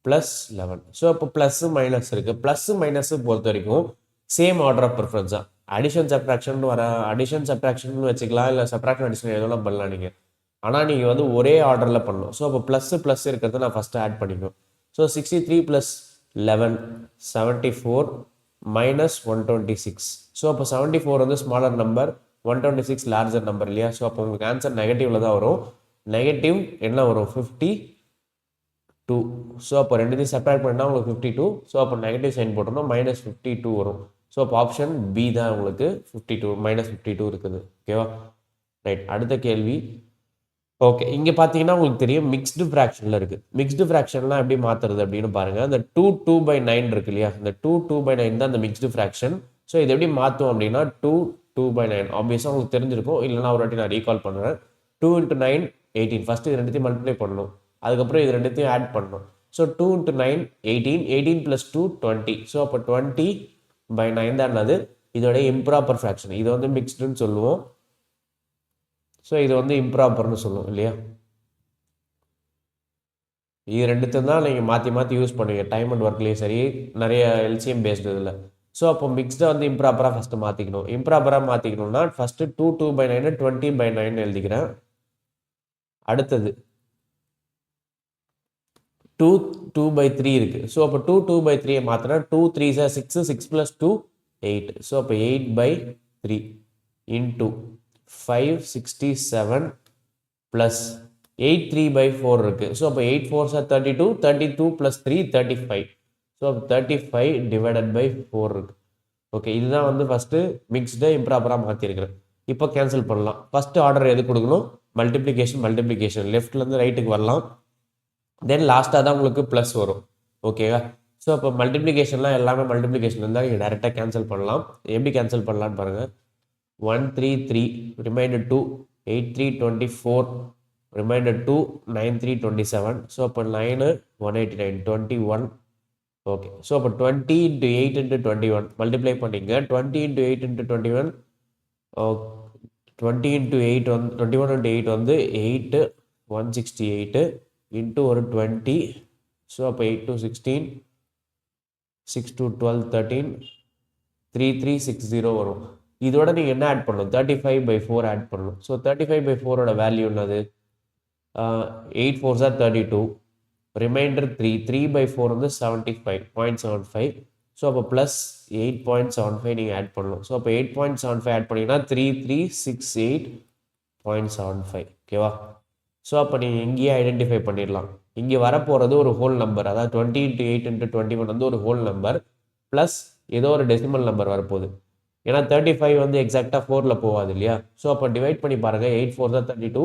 plus 11. So அப்போ ப்ளஸ் மைனஸ் இருக்குது. ப்ளஸ் மைனஸு பொறுத்த வரைக்கும் சேம் ஆர்டர் ஆஃப் ப்ரிஃபரன்ஸ் தான். அடிஷன் சப்ட்ராக்ஷன் அடிஷன் சப்ட்ராக்ஷன் வச்சுக்கலாம், இல்லை சப்ட்ராக்ஷன் அடிஷன் எதெல்லாம் பண்ணலாம் நீங்கள். ஆனால் நீங்கள் வந்து ஒரே ஆர்டரில் பண்ணணும். ஸோ அப்போ ப்ளஸ் இருக்கிறத நான் ஃபஸ்ட்டு ஆட் பண்ணிக்கணும். So 63 plus 11 74 minus 126. ஸோ அப்போ 74 வந்து ஸ்மாலர் நம்பர், 126 லார்ஜர் நம்பர் இல்லையா. ஸோ அப்போ உங்களுக்கு ஆன்சர் நெகட்டிவில் தான் வரும். நெகட்டிவ் என்ன வரும் 52. ஸோ அப்போ ரெண்டுத்தையும் செப்பரேட் பண்ணால் உங்களுக்கு 52. ஸோ அப்போ நெகட்டிவ் சைன் போட்டோம்னா -52 வரும். ஸோ அப்போ ஆப்ஷன் பி தான் உங்களுக்கு 52 -52 இருக்குது. ஓகேவா, ரைட். அடுத்த கேள்வி. ஓகே, இங்கே பார்த்தீங்கன்னா உங்களுக்கு தெரியும் மிக்ஸ்டு ஃப்ராக்ஷனில் இருக்குது. மிக்ஸ்டு ஃப்ராக்ஷன்லாம் எப்படி மாற்றுறது அப்படின்னு பாருங்கள். அந்த 2 2/9 இருக்கு இல்லையா, இந்த 2 2/9 தான் அந்த மிக்ஸ்டு ஃப்ராக்ஷன். ஸோ இது எப்படி மாற்றும் அப்படின்னா 2 2/9 ஆப்வியஸாக உங்களுக்கு தெரிஞ்சிருக்கும், இல்லைனா ஒரு வாட்டி நான் ரீகால் பண்ணுறேன். 2 into 9 18. ஃபஸ்ட்டு இது ரெண்டுத்தையும் மல்டிப்ளை பண்ணணும், அதுக்கப்புறம் இது ரெண்டுத்தையும் ஆட் பண்ணணும். So 2 into 9 18, 18 + 2 20. ஸோ அப்போ 20/9 தான் அது இதோட இம்ப்ராப்பர் ஃப்ராக்ஷன். இது வந்து மிக்ஸ்டுன்னு சொல்லுவோம், ஸோ இது வந்து இம்ப்ராப்பர்னு சொல்லுவோம் இல்லையா. இது ரெண்டுத்தையும் தான் நீங்கள் மாற்றி மாற்றி யூஸ் பண்ணுவீங்க டைம் அண்ட் ஒர்க்லேயும் சரி, நிறைய எல்சிஎம் பேஸ்டு இதில். ஸோ அப்போ மிக்ஸ்டை வந்து இம்ப்ராப்பராக ஃபஸ்ட்டு மாற்றிக்கணும். இம்ப்ராப்பராக மாற்றிக்கணும்னா ஃபஸ்ட்டு 2/9 20/9 எழுதிக்கிறேன். அடுத்தது 2/3 இருக்குது. ஸோ அப்போ 2/3 மாற்றினா 2 3s 6, 6 + 2 8. ஸோ அப்போ 8/3 இன்ட்டு 567 ப்ளஸ் 8 3/4 இருக்குது. ஸோ அப்போ 8 4s 32, 32 + 3 35. ஸோ அப்போ 35/4 இருக்குது. ஓகே, இதுதான் வந்து ஃபஸ்ட்டு மிக்ஸ்டை இம்ப்ராப்பராக மாற்றிருக்கிறேன். இப்போ கேன்சல் பண்ணலாம். ஃபஸ்ட்டு ஆர்டர் எது கொடுக்கணும்? மல்டிப்ளிகேஷன் லெஃப்ட்லேருந்து ரைட்டுக்கு வரலாம். தென் லாஸ்ட்டாக தான் உங்களுக்கு ப்ளஸ் வரும். ஓகேவா? ஸோ அப்போ மல்டிப்ளிகேஷன்லாம் எல்லாமே மல்டிப்ளிகேஷன் இருந்தால் நீங்கள் டேரெக்டாக கேன்சல் பண்ணலாம். எப்படி கேன்சல் பண்ணலான்னு பாருங்கள். 1 3 3 ரிமைண்டர் 2 8 3 24 ரிமைண்டர் 2 9 3 27. ஸோ அப்போ 9 189 21. ஓகே, ஸோ அப்போ 20 into 8 into 21 மல்டிப்ளை பண்ணிங்க. 20 into 8 into 21 20 into 8 வந்து 21 into 8 வந்து 8 168 இன்ட்டு ஒரு 20. ஸோ அப்போ 8 to 16 6 to 12 13 3360 வரும். இதோட நீங்கள் என்ன ஆட் பண்ணணும்? 35/4 ஆட் பண்ணணும். ஸோ 35/4ஓட வேல்யூ என்னது? 8 4s 32, ரிமைண்டர் 3 3/4 வந்து 75.75. ஸோ அப்போ ப்ளஸ் 8.75 நீங்கள் ஆட் பண்ணணும். ஸோ அப்போ 8.75 ஆட் பண்ணிங்கன்னா 3368.75. ஓகேவா? ஸோ அப்போ நீங்கள் இங்கேயே ஐடென்டிஃபை பண்ணிடலாம். இங்கே வரப்போகிறது ஒரு ஹோல் நம்பர், அதாவது 20 into 8 into 21 வந்து ஒரு ஹோல் நம்பர் ப்ளஸ் ஏதோ ஒரு டெசிமல் நம்பர் வரப்போகுது. ஏன்னா 35 வந்து எக்ஸாக்டாக 4ல் போகாது இல்லையா. ஸோ அப்போ டிவைட் பண்ணி பாருங்கள். 8 4s 32,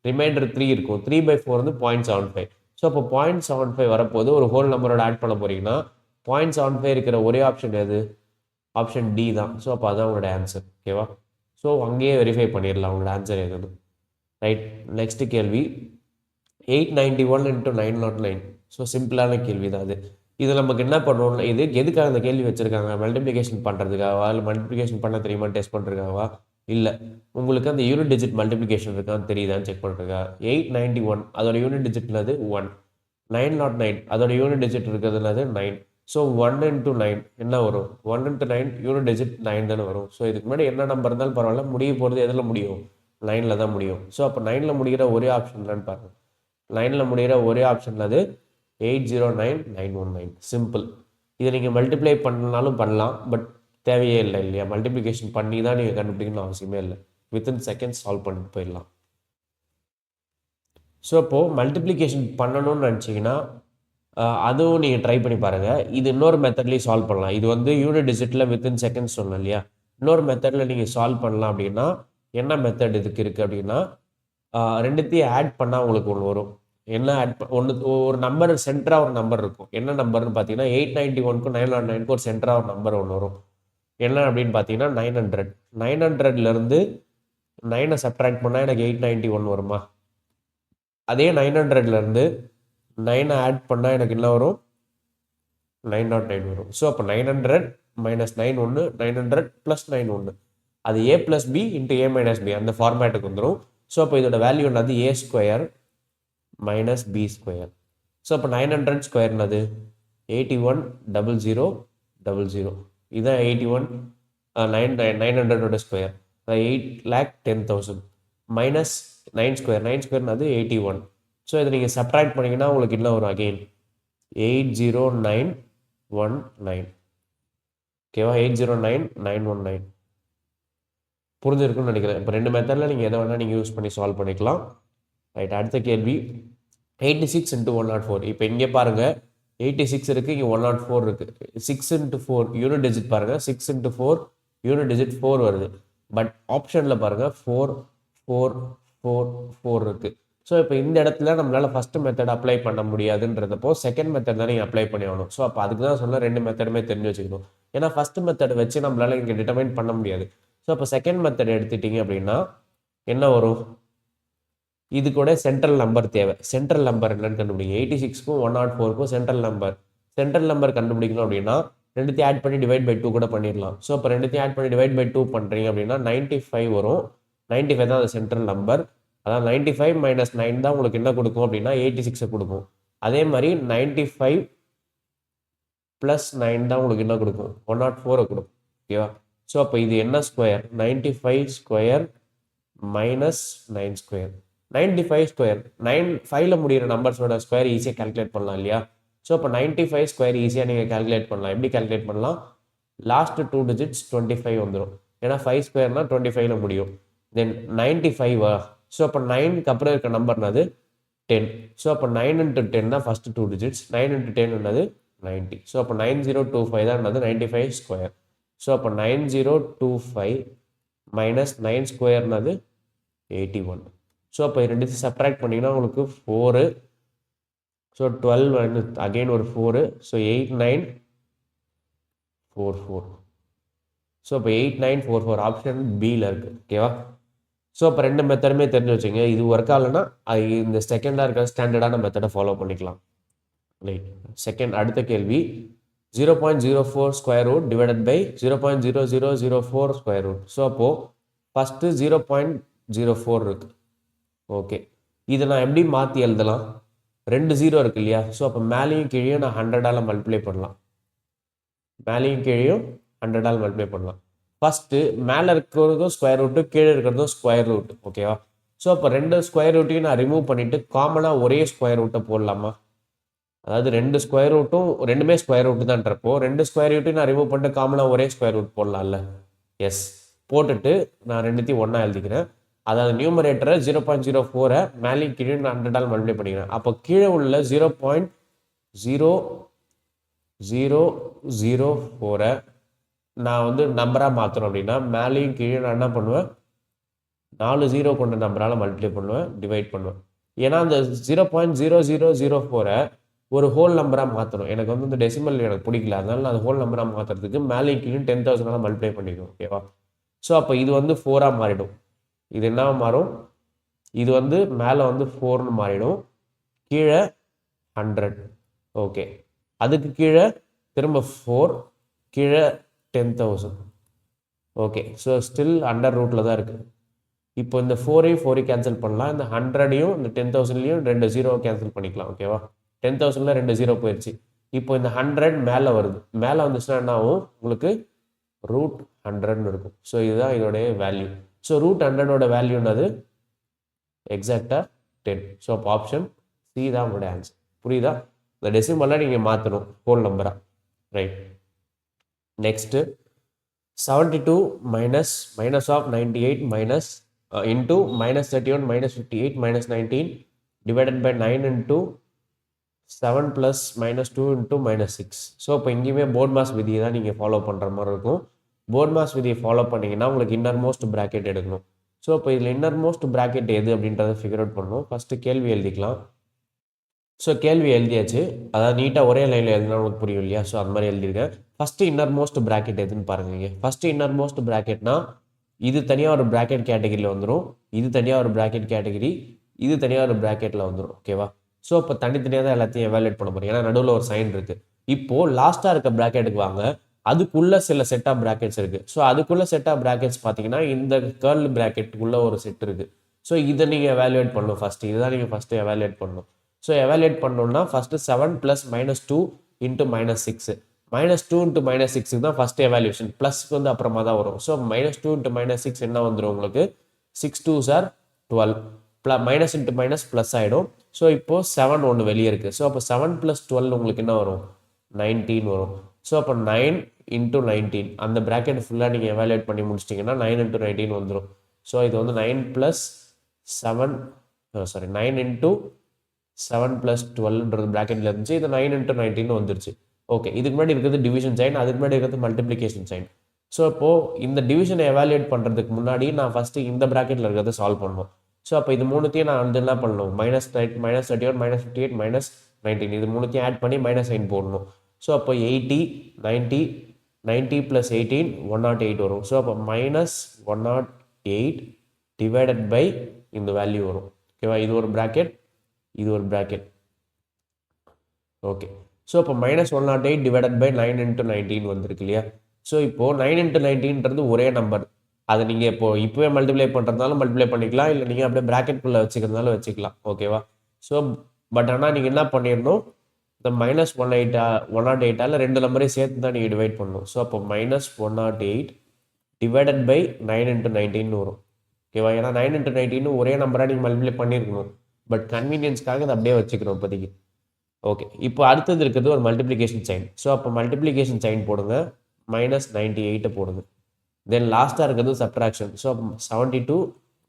ரிமைண்டர் 3 இருக்கும். 3/4 வந்து 0.75. ஸோ அப்போ 0.75 வரப்போது ஒரு ஹோல் நம்பரோட ஆட் பண்ண போகிறீங்கன்னா 0.75 இருக்கிற ஒரே ஆப்ஷன் எது? ஆப்ஷன் டி தான். ஸோ அப்போ அதான் உங்களோட ஆன்சர். ஓகேவா? ஸோ அங்கேயே வெரிஃபை பண்ணிடலாம் உங்களோட ஆன்சர் எதுன்னு. ரைட், நெக்ஸ்ட் கேள்வி 891 into 909. ஸோ சிம்பிளான கேள்வி தான் அது. இது நமக்கு என்ன பண்ணணும்? இது எதுக்காக அந்த கேள்வி வச்சுருக்காங்க? மல்டிப்ளிகேஷன் பண்ணுறதுக்காகவா, இல்லை மல்டிப்ளிகேஷன் பண்ண தெரியுமா டெஸ்ட் பண்ணுறதுக்காகவா, இல்லை உங்களுக்கு அந்த யூனிட் டிஜிட் மல்டிப்ளிகேஷன் இருக்கான்னு தெரியுதான்னு செக் பண்ணுறதுக்கா. 891 அதோட யூனிட் டிஜிட்னது 1. 909 அதோட யூனிட் டிஜிட் இருக்கிறதுனது 9. ஸோ 1 into 9 என்ன வரும்? 1 into 9 யூனிட் டிஜிட் 9 தானே வரும். ஸோ இதுக்கு முன்னாடி என்ன நம்பர் இருந்தாலும் பரவாயில்ல, முடிய போகிறது எதில் முடியும்? 9ல் தான் முடியும். ஸோ அப்போ 9ல் முடிகிற ஒரே ஆப்ஷன்லான்னு பாருங்கள். 9ல் முடிகிற ஒரே ஆப்ஷனில் அது 809919. சிம்பிள். இதை நீங்கள் மல்டிப்ளை பண்ணாலும் பண்ணலாம், பட் தேவையே இல்லை இல்லையா. மல்டிப்ளிகேஷன் பண்ணி தான் நீங்கள் கண்டுபிடிக்கணும்னு அவசியமே இல்லை. வித்தின் செகண்ட்ஸ் சால்வ் பண்ணிட்டு போயிடலாம். ஸோ இப்போது மல்டிப்ளிகேஷன் பண்ணணும்னு நினச்சிங்கன்னா அதுவும் நீங்கள் ட்ரை பண்ணி பாருங்கள். இது இன்னொரு மெத்தட்லேயும் சால்வ் பண்ணலாம். இது வந்து யூனிட் டிஜிட்டில் வித்தின் செகண்ட்ஸ் சொன்னேன் இல்லையா. இன்னொரு மெத்தடில் நீங்கள் சால்வ் பண்ணலாம். அப்படின்னா என்ன மெத்தட் இதுக்கு இருக்குது அப்படின்னா, ரெண்டுத்தையும் ஆட் பண்ணால் உங்களுக்கு ஒன்று வரும். என்ன ஆட் ஒன்று ஒரு நம்பர் சென்டராக ஒரு நம்பர் இருக்கும். என்ன நம்பர்னு பார்த்தீங்கன்னா 891க்கும் 909க்கும் ஒரு சென்டராக ஒரு நம்பர் ஒன்று வரும். என்ன அப்படின்னு பார்த்தீங்கன்னா 900. 900லேருந்து 9 சப்ட்ராக்ட் பண்ணால் எனக்கு 891 வருமா? அதே 900லேருந்து 9 ஆட் பண்ணால் எனக்கு என்ன வரும்? 909 வரும். ஸோ அப்போ 900 - 9 1, 900 + 9 1. அது a + b × a - b அந்த ஃபார்மேட்டுக்கு வந்துடும். ஸோ அப்போ இதோட வேல்யூ என்னது? a² - b². ஸோ அப்போ 900 ஸ்கொயர்னது 81,00,00. இதுதான் 900ஓட ஸ்கொயர். 8,10,000 minus 9 square. 9 ஸ்கொயர்னது 81. ஸோ இதை நீங்கள் சப்ட்ராக்ட் பண்ணிங்கன்னா உங்களுக்கு என்ன வரும்? அகெயின் 80919. ஓகேவா? 809919. புரிஞ்சிருக்குன்னு நினைக்கிறேன். இப்போ ரெண்டு மெத்தடில் நீங்கள் எதை வேணால் நீங்கள் யூஸ் பண்ணி சால்வ் பண்ணிக்கலாம். ரைட், அடுத்த கேள்வி 86 into 104. இப்போ இங்கே பாருங்கள் 86 இருக்குது, இங்கே 104 இருக்குது. 6 into 4 யூனிட் டிஜிட் பாருங்கள். 6 into 4 யூனிட் டிஜிட் 4 வருது. பட் ஆப்ஷனில் பாருங்கள் 4 4 4 4 இருக்குது. ஸோ இப்போ இந்த இடத்துல நம்மளால் ஃபஸ்ட்டு மெத்தட் அப்ளை பண்ண முடியாதுன்றதப்போ செகண்ட் மெத்தட் தான் நீங்கள் அப்ளை பண்ணி ஆகணும். ஸோ அப்போ அதுக்கு தான் சொல்ல ரெண்டு மெத்தடுமே தெரிஞ்சு வச்சுக்கணும். ஏன்னா ஃபஸ்ட்டு மெத்தட் வச்சு நம்மளால் இங்கே டிட்டர்மைன் பண்ண முடியாது. ஸோ அப்போ செகண்ட் மெத்தட் எடுத்துட்டிங்க அப்படின்னா என்ன வரும்? இது கூட சென்ட்ரல் நம்பர் தேவை. சென்ட்ரல் நம்பர் என்னன்னு கண்டுபிடிங்க. 86க்கும் 104க்கும் சென்ட்ரல் நம்பர் கண்டுபிடிக்கணும் அப்படின்னா ரெண்டுத்தையும் ஆட் பண்ணி டிவைட் பை 2 கூட பண்ணிடலாம். ஸோ இப்போ ரெண்டுத்தையும் ஆட் பண்ணி டிவைட் பை 2 பண்ணுறீங்க அப்படின்னா 95 வரும். 95 தான் அது சென்ட்ரல் நம்பர். அதான் 95 மைனஸ் 9 தான் உங்களுக்கு என்ன கொடுக்கும் அப்படின்னா 86 கொடுக்கும். அதே மாதிரி 95 ப்ளஸ் 9 தான் உங்களுக்கு என்ன கொடுக்கும் 104 கொடுக்கும். ஓகேவா? ஸோ அப்போ இது என்ன square 95 square minus 9 square 95 square 5ல முடிகிற நம்பர்ஸோட ஸ்கொயர் ஈஸியாக கால்குலேட் பண்ணலாம் இல்லையா? ஸோ இப்போ 95 ஸ்கொயர் ஈஸியாக நீங்கள் கால்குலேட் பண்ணலாம். எப்படி கால்குலேட் பண்ணலாம்? லாஸ்ட் 2 டிஜிட்ஸ் 25 வந்துடும். ஏன்னா 5 ஸ்கொயர்னா 25ல முடியும். தென் 95 ஸோ அப்போ 9க்கு அப்புறம் இருக்க நம்பர்னது 10. ஸோ அப்போ 9 into 10 தான் ஃபஸ்ட்டு 2 டிஜிட்ஸ். 9 into 10 என்னது 90. ஸோ அப்போ 9025 தான் என்னது 95 ஸ்கொயர். ஸோ அப்போ 9025 மைனஸ் 9 ஸ்கொயர்னது 81. ஸோ அப்போ இது ரெண்டுத்தையும் சப்ட்ராக்ட் பண்ணிங்கன்னா உங்களுக்கு 4. ஸோ 12 வந்து அகெயின் ஒரு 4. ஸோ 8944. ஸோ இப்போ 8944 ஆப்ஷன் பியில் இருக்குது. ஓகேவா? ஸோ அப்போ ரெண்டு மெத்தடுமே தெரிஞ்சு வச்சுங்க. இது ஒர்க் ஆகலைன்னா இந்த செகண்டாக இருக்க ஸ்டாண்டர்டான மெத்தடை ஃபாலோ பண்ணிக்கலாம். ரைட். செகண்ட் அடுத்த கேள்வி 0.04 square root divided by 0.0004 square root. So அப்போது ஃபஸ்ட்டு 0.04 இருக்குது. ஓகே, இதை நான் எப்படி மாற்றி எழுதலாம்? 2 0 இருக்கு இல்லையா? ஸோ அப்போ மேலேயும் கீழேயும் நான் 100ஆல் மல்டிப்ளை பண்ணலாம். மேலேயும் கீழேயும் 100ஆல் மல்டிப்ளை பண்ணலாம். ஃபஸ்ட்டு மேலே இருக்கிறதும் ஸ்கொயர் ரூட்டு, கீழே இருக்கிறதும் ஸ்கொயர் ரூட். ஓகேவா? ஸோ அப்போ 2 ஸ்கொயர் ரூட்டையும் நான் ரிமூவ் பண்ணிவிட்டு காமனாக ஒரே ஸ்கொயர் ரூட்டை போடலாமா? அதாவது 2 ஸ்கொயர் ரூட்டும் ரெண்டுமே ஸ்கொயர் ரூட்டு தான்றப்போ 2 ஸ்கொயர் ரூட்டையும் நான் ரிமூவ் பண்ணிட்டு காமனாக ஒரே ஸ்கொயர் ரூட் போடலாம்ல? எஸ். போட்டுட்டு நான் ரெண்டுத்தையும் ஒன்றா எழுதிக்கிறேன். அதாவது நியூமரேட்டரை 0.04 மேலேயும் கீழே நான் 100ஆல் மல்டிப்ளை பண்ணிக்கிறேன். அப்போ கீழே உள்ள 0.0004 நான் வந்து நம்பராக மாற்றணும் அப்படின்னா மேலேயும் கீழே நான் என்ன பண்ணுவேன்? 4 0 கொண்ட நம்பரால் மல்டிப்ளை பண்ணுவேன், டிவைட் பண்ணுவேன். ஏன்னா அந்த 0.0004 ஒரு ஹோல் நம்பராக மாற்றணும். எனக்கு வந்து இந்த டெசிமல் எனக்கு பிடிக்கல, அதனால நான் அது ஹோல் நம்பராக மாற்றுறதுக்கு மேலேயும் கீழே 10,000 மல்டிப்ளை பண்ணிக்கணும். ஓகேவா? ஸோ அப்போ இது வந்து 4ஆக மாறிடும். இது என்ன மாறும்? இது வந்து மேலே வந்து 4ன்னு மாறிடும், கீழே 100. ஓகே, அதுக்கு கீழே திரும்ப 4, கீழே 10,000. ஓகே, ஸோ ஸ்டில் அண்டர் ரூட்டில் தான் இருக்குது. இப்போ இந்த 4ஐயும் கேன்சல் பண்ணலாம். இந்த 100ஐயும் இந்த 10,000லையும் 2 0 கேன்சல் பண்ணிக்கலாம். ஓகேவா? 10,000ல் 2 0 போயிடுச்சு. இப்போ இந்த 100 மேலே வருது. மேலே வந்துச்சுன்னா என்ன ஆகும்? உங்களுக்கு √100ன்னு இருக்கும். ஸோ இதுதான் இதோடைய வேல்யூ. ஸோ √100ஓட வேல்யூன்னது எக்ஸாக்டாக 10. ஸோ அப்போ ஆப்ஷன் சி தான் உங்களோட ஆன்சர். புரியுதா? இந்த டெசிமலாக நீங்கள் மாற்றணும் ஹோல் நம்பராக. Right. Next 72 minus of 98 minus into -31 -58 -19 divided by 9 into 7 plus -2 into -6. So இப்போ இங்கேயுமே போர்ட் மாஸ் விதியை தான் நீங்கள் ஃபாலோ பண்ணுற மாதிரி இருக்கும். போர்ட் மாஸ் விதியை ஃபாலோ பண்ணிங்கன்னா உங்களுக்கு இன்னர் மோஸ்ட் ப்ராக்கெட் எடுக்கணும். ஸோ இப்போ இதில் இன்னர் மோஸ்ட் ப்ராக்கெட் எது அப்படின்றத ஃபிகர் அவுட் பண்ணணும். ஃபஸ்ட்டு கேள்வி எழுதிக்கலாம். ஸோ கேள்வி எழுதியாச்சு. அதாவது நீட்டாக ஒரே லைனில் எழுதினா உங்களுக்கு புரியும் இல்லையா? ஸோ அது மாதிரி எழுதியிருக்கேன். ஃபஸ்ட்டு இன்னர் மோஸ்ட் ப்ராக்கெட் எதுன்னு பாருங்க. ஃபஸ்ட்டு இன்னர் மோஸ்ட் ப்ராக்கெட்னா இது தனியாக ஒரு ப்ராக்கெட் கேட்டகிரியில் வந்துடும், இது தனியாக ஒரு ப்ராக்கெட் கேட்டகிரி, இது தனியாக ஒரு ப்ராக்கெட்டில் வந்துடும். ஓகேவா? ஸோ இப்போ தனித்தனியாக தான் எல்லாத்தையும் எவாலுவேட் பண்ண போகிறோம். ஏன்னா நடுவில் ஒரு சைன் இருக்குது. இப்போது லாஸ்ட்டாக இருக்க ப்ராக்கெட்டுக்கு வாங்க. அதுக்குள்ளே சில செட் ஆஃப் ப்ராக்கெட்ஸ் இருக்குது. ஸோ அதுக்குள்ளே செட் ஆஃப் ப்ராக்கெட்ஸ் பார்த்தீங்கன்னா இந்த கேர்ள் ப்ராக்கெட்டுக்குள்ளே ஒரு செட் இருக்குது. ஸோ இதை நீங்கள் எவாலுவேட் பண்ணணும். ஃபஸ்ட்டு இதுதான் நீங்கள் ஃபஸ்ட்டு எவாலுவேட் பண்ணணும். ஸோ எவாலுவேட் பண்ணணும்னா ஃபஸ்ட்டு 7 + -2 into -6. -2 into -6 தான் ஃபஸ்ட்டு எவாலுவேஷன். ப்ளஸ்க்கு வந்து அப்புறமா தான் வரும். ஸோ -2 into -6 என்ன வந்துடும் உங்களுக்கு? 6 2s are 12. Minus into minus plus ஆகிடும். ஸோ இப்போது 7 ஒன்று வெளியே இருக்குது. ஸோ அப்போ 7 + 12 உங்களுக்கு என்ன வரும்? 19 வரும். ஸோ அப்போ 9 into 19 அந்த ப்ராக்கெட் ஃபுல்லாக நீங்கள் எவாலுவேட் பண்ணி முடிச்சிட்டிங்கன்னா 9 into 19 வந்துடும். ஸோ இது வந்து 9 + 7 9 into 7 + 12ன்றது ப்ராக்கெட்டில் இருந்துச்சு. இது 9 into 19 வந்துருச்சு. ஓகே, இதுக்கு முன்னாடி இருக்கிறது டிவிஷன் சைன், அதுக்கு முன்னாடி இருக்கிறது மல்டிப்ளிகேஷன் சைன். ஸோ இப்போது இந்த டிவிஷனை எவாலுவேட் பண்ணுறதுக்கு முன்னாடி நான் ஃபஸ்ட்டு இந்த ப்ராக்கெட்டில் இருக்கிறத சால்வ் பண்ணணும். ஸோ அப்போ இது மூணுத்தையும் நான் வந்து என்ன பண்ணணும்? -31 -58 -19 இது மூணுத்தையும் ஆட் பண்ணி -9 போடணும். ஸோ அப்போ 80 90 90 + 18 108 வரும். ஸோ அப்போ -108 டிவைடட் பை இந்த வேல்யூ வரும். ஓகேவா? இது ஒரு ப்ராக்கெட், இது ஒரு ப்ராக்கெட். ஓகே. ஸோ இப்போ -108 டிவைடட் பை 9 இன்ட்டு 19 வந்திருக்கு இல்லையா? ஸோ இப்போது 9 இன்ட்டு 19ன்றது ஒரே நம்பர். அதை நீங்கள் இப்போவே மல்டிப்ளை பண்ணுறதுனாலும் மல்டிப்ளை பண்ணிக்கலாம், இல்லை நீங்கள் அப்படியே ப்ராக்கெட்குள்ளே வச்சுக்கிறதுனாலும் வச்சுக்கலாம். ஓகேவா? ஸோ பட் ஆனால் நீங்கள் என்ன பண்ணிடணும், இந்த -108ஆல் ரெண்டு நம்பரையும் சேர்த்து தான் நீங்கள் டிவைட் பண்ணணும். ஸோ அப்போ -108 டிவைடட் பை 9 இன்ட்டு 19 வரும். ஓகேவா? ஏன்னா 9 இன்ட்டு 19 ஒரே நம்பராக நீங்கள் மல்டிப்ளை பண்ணியிருக்கணும். பட் கன்வீனியன்ஸ்க்காக அதை அப்படியே வச்சுக்கிறோம் இப்போதைக்கு. ஓகே. இப்போ அடுத்தது இருக்கிறது ஒரு மல்டிப்ளிகேஷன் சைன். ஸோ அப்போ மல்டிப்ளிகேஷன் சைன் போடுங்க, -98 போடுங்க. தென் லாஸ்ட்டாக இருக்கிறது சப்ட்ராக்ஷன். ஸோ 72